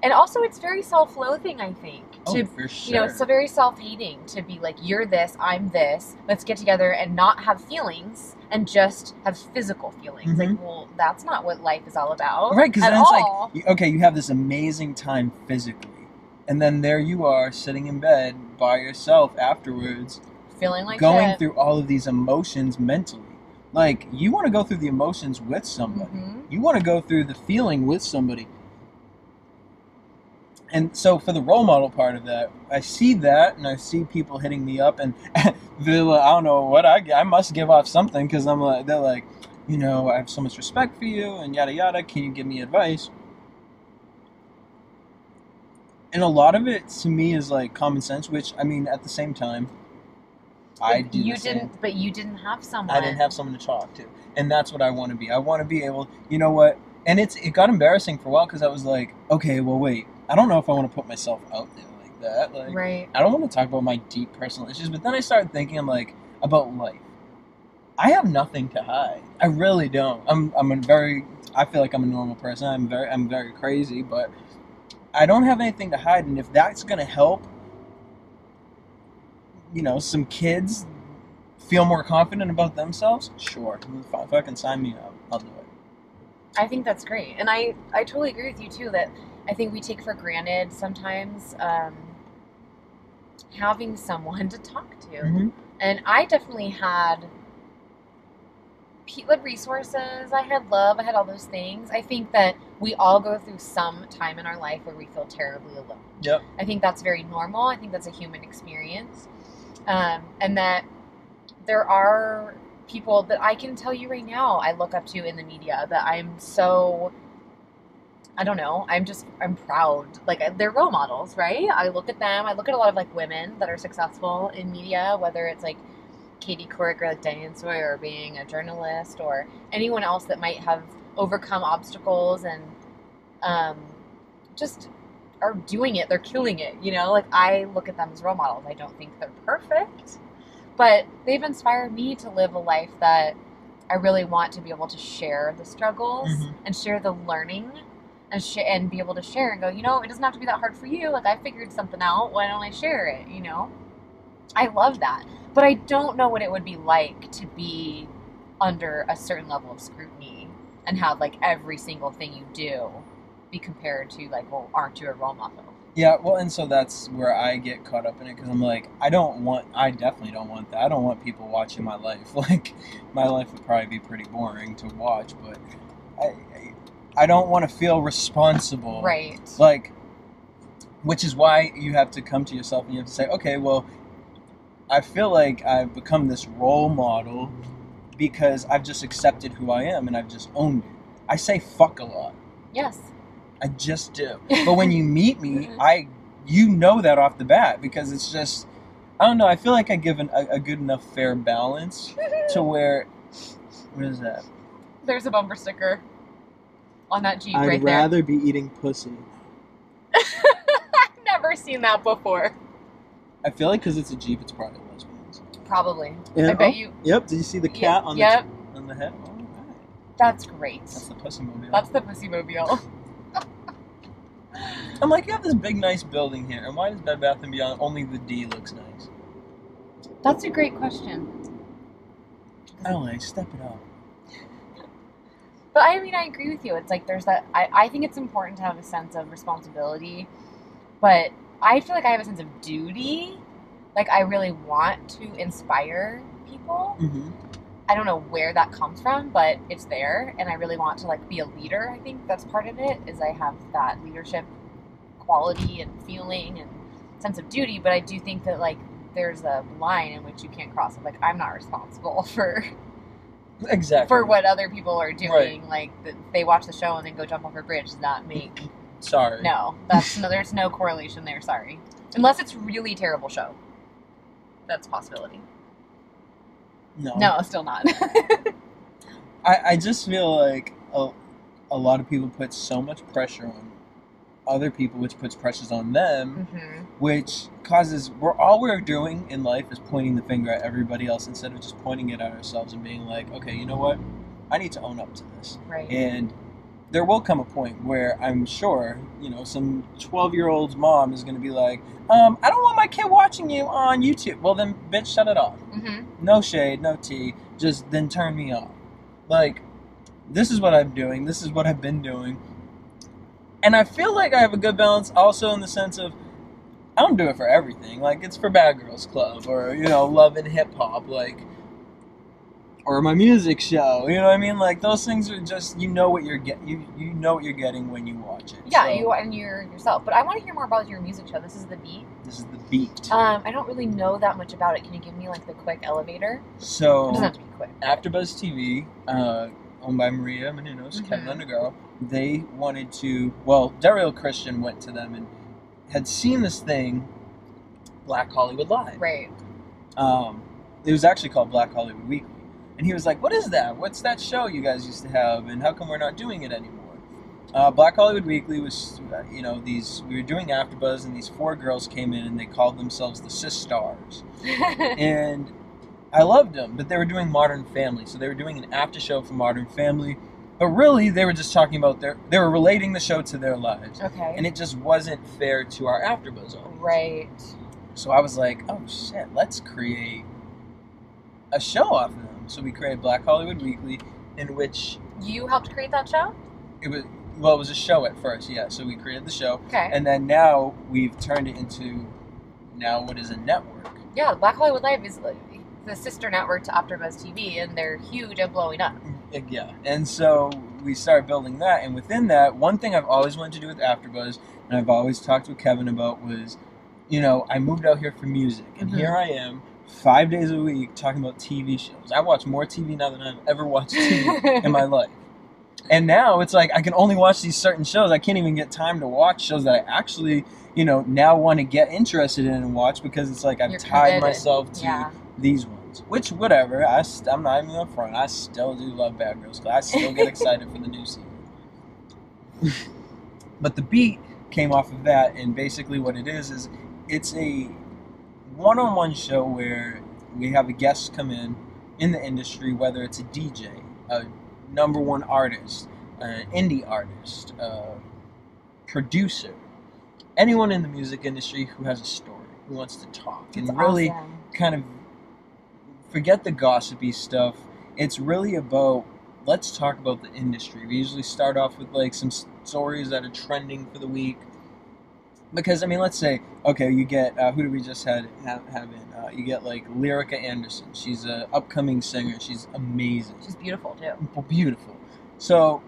and also it's very self-loathing. I think for sure. It's so very self-hating to be like, you're this, I'm this. Let's get together and not have feelings and just have physical feelings. Mm-hmm. Like, well, that's not what life is all about, right? Because then it's like, okay, you have this amazing time physically, and then there you are sitting in bed by yourself afterwards, feeling like going shit. through all of these emotions mentally. Like, you want to go through the emotions with somebody. Mm-hmm. You want to go through the feeling with somebody. And so for the role model part of that, I see that, and I see people hitting me up, and they're like, I don't know what I must give off something, because I'm like, they're like, you know, I have so much respect for you, and yada yada. Can you give me advice? And a lot of it to me is like common sense, which I mean, at the same time, I do. But you didn't have someone. I didn't have someone to talk to, and that's what I want to be. I want to be able, you know what? And it got embarrassing for a while, because I was like, okay, well, wait. I don't know if I want to put myself out there like that. Like, right. I don't want to talk about my deep personal issues. But then I started thinking, I'm like, about life. I have nothing to hide. I really don't. I feel like I'm a normal person. I'm very crazy, but I don't have anything to hide. And if that's gonna help, you know, some kids feel more confident about themselves, sure. If I can sign me up, I'll do it. I think that's great. And I totally agree with you too, that I think we take for granted sometimes having someone to talk to. Mm-hmm. And I definitely had resources, I had love, I had all those things. I think that we all go through some time in our life where we feel terribly alone. Yep. I think that's very normal. I think that's a human experience. And that there are people that I can tell you right now I look up to in the media that I'm so, I don't know, I'm proud. Like, they're role models, right? I look at them. I look at a lot of, like, women that are successful in media, whether it's, like, Katie Couric or, like, Diane Sawyer, or being a journalist, or anyone else that might have overcome obstacles and just are doing it. They're killing it, you know? Like, I look at them as role models. I don't think they're perfect, but they've inspired me to live a life that I really want to be able to share the struggles and share the learning and be able to share and go, you know, it doesn't have to be that hard for you. Like, I figured something out. Why don't I share it, you know? I love that. But I don't know what it would be like to be under a certain level of scrutiny and have, like, every single thing you do be compared to, like, well, aren't you a role model? Yeah, well, and so that's where I get caught up in it, because I'm like, I definitely don't want that. I don't want people watching my life. Like, my life would probably be pretty boring to watch, but I don't want to feel responsible. Right. Like, which is why you have to come to yourself and you have to say, okay, well, I feel like I've become this role model because I've just accepted who I am and I've just owned it. I say fuck a lot. Yes. I just do. But when you meet me, you know that off the bat, because it's just, I don't know, I feel like I give a good enough fair balance to where, what is that? There's a bumper sticker on that Jeep right I'd there. rather be eating pussy. I've never seen that before. I feel like because it's a Jeep, it's probably lesbians. Probably. And, I bet you. Yep, did you see the cat on the head? Oh, right. That's great. That's the pussy mobile. That's the pussy mobile. I'm like, you have this big, nice building here, and why does Bed Bath & Beyond only the D looks nice? That's a great question. LA, step it up. But I mean, I agree with you. It's like there's that. I think it's important to have a sense of responsibility, but I feel like I have a sense of duty. Like, I really want to inspire people. Mm-hmm. I don't know where that comes from, but it's there, and I really want to, like, be a leader. I think that's part of it, is I have that leadership quality and feeling and sense of duty, but I do think that, like, there's a line in which you can't cross it. Like, I'm not responsible for what other people are doing. Right. Like, they watch the show and then go jump off a bridge does not make... Sorry. No, there's no correlation there, sorry. Unless it's really terrible show. That's a possibility. No, still not. I just feel like a lot of people put so much pressure on other people, which puts pressures on them, which causes, all we're doing in life is pointing the finger at everybody else instead of just pointing it at ourselves and being like, okay, you know what? I need to own up to this. Right. And there will come a point where I'm sure, you know, some 12-year-old's mom is going to be like, I don't want my kid watching you on YouTube. Well, then, bitch, shut it off. No shade, no tea. Just then turn me off. Like, this is what I'm doing. This is what I've been doing. And I feel like I have a good balance also in the sense of, I don't do it for everything. Like, it's for Bad Girls Club or, you know, Love and Hip Hop. Like, or my music show. You know what I mean? Like those things are just you know what you're getting when you watch it. Yeah, so, you're yourself. But I want to hear more about your music show. This is The Beat. This is The Beat. I don't really know that much about it. Can you give me like the quick elevator? So it doesn't have to be quick. Afterbuzz TV, owned by Maria Menounos, Kevin Undergaro, they wanted to. Well, Daryl Christian went to them and had seen this thing, Black Hollywood Live. Right. It was actually called Black Hollywood Weekly. And he was like, what is that? What's that show you guys used to have? And how come we're not doing it anymore? Black Hollywood Weekly was, we were doing Afterbuzz, and these 4 girls came in, and they called themselves the Sistars. And I loved them, but they were doing Modern Family. So they were doing an after show for Modern Family. But really, they were just talking about they were relating the show to their lives. Okay. And it just wasn't fair to our Afterbuzz audience. Right. So I was like, oh shit, let's create a show off of them. So we created Black Hollywood Weekly, in which you helped create that show. it was a show at first, yeah. So we created the show, okay, and then now we've turned it into what is a network. Yeah, Black Hollywood Live is the sister network to Afterbuzz TV, and they're huge and blowing up. Yeah, and so we started building that, and within that, one thing I've always wanted to do with Afterbuzz, and I've always talked with Kevin about, was, I moved out here for music, and here I am, 5 days a week, talking about TV shows. I watch more TV now than I've ever watched TV in my life. And now it's like I can only watch these certain shows. I can't even get time to watch shows that I actually, now want to get interested in and watch, because it's like I've tied myself to these ones. Which, whatever, I'm not even up front. I still do love Bad Girls Club. I still get excited for the new season. But The Beat came off of that, and basically what it is it's a one-on-one show where we have a guest come in the industry, whether it's a DJ, a #1 artist, an indie artist, a producer, anyone in the music industry who has a story, who wants to talk, and really kind of forget the gossipy stuff. It's really about, let's talk about the industry. We usually start off with like some stories that are trending for the week. Because, let's say, okay, you get, who did we just have in? You get, like, Lyrica Anderson. She's an upcoming singer. She's amazing. She's beautiful, too. Beautiful. So,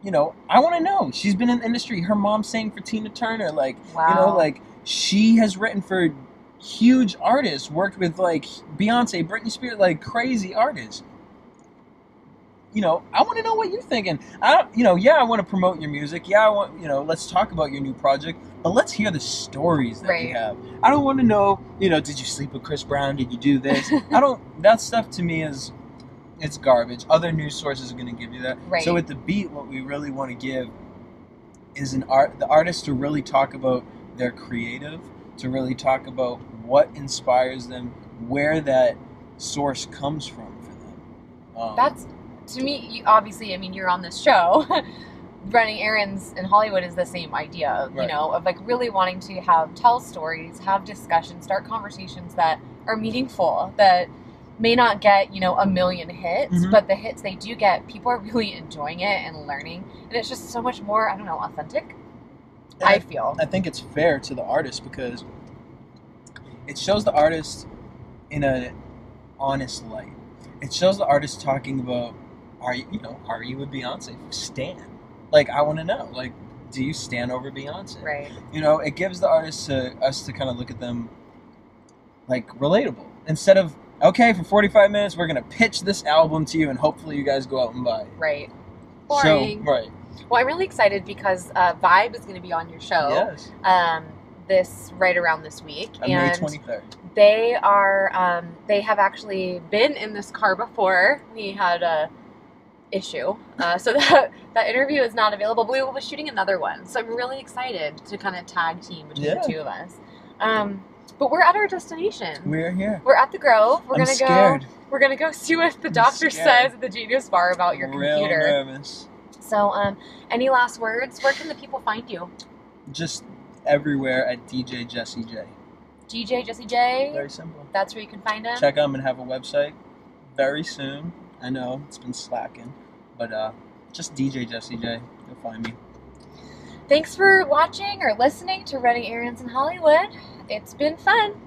I want to know. She's been in the industry. Her mom sang for Tina Turner. Like, wow. She has written for huge artists, worked with, like, Beyonce, Britney Spears, like, crazy artists. I want to know what you're thinking. I want to promote your music. Yeah, I want, let's talk about your new project. But let's hear the stories that you have. I don't want to know, did you sleep with Chris Brown? Did you do this? That stuff to me it's garbage. Other news sources are going to give you that. Right. So with The Beat, what we really want to give is the artist to really talk about their creative, to really talk about what inspires them, where that source comes from for them. That's, to me, obviously, you're on this show. Running Errands in Hollywood is the same idea, of like really wanting to tell stories, have discussions, start conversations that are meaningful, that may not get, 1 million hits, but the hits they do get, people are really enjoying it and learning, and it's just so much more, authentic, I feel. I think it's fair to the artist, because it shows the artist in an honest light. It shows the artist talking about, are you with Beyonce? Stan. Like, I want to know, like, do you stand over Beyonce? Right. It gives the artists us to kind of look at them like relatable, instead of, okay, for 45 minutes we're gonna pitch this album to you and hopefully you guys go out and buy it. Right. Boring. So, right. Well, I'm really excited because Vibe is going to be on your show. Yes. Right around this week. On May 23rd. They are. They have actually been in this car before. We had a issue, so that interview is not available. But we will be shooting another one, so I'm really excited to kind of tag team between the two of us. But we're at our destination. We're here. We're at the Grove. I'm scared. We're gonna go see what the doctor says at the Genius Bar about your computer. Real nervous. So, any last words? Where can the people find you? Just everywhere at DJ Jesse J. DJ Jesse J. Very simple. That's where you can find him. Check out and have a website very soon. I know it's been slacking, but just DJ Jesse J. You'll find me. Thanks for watching or listening to Running Errands in Hollywood. It's been fun.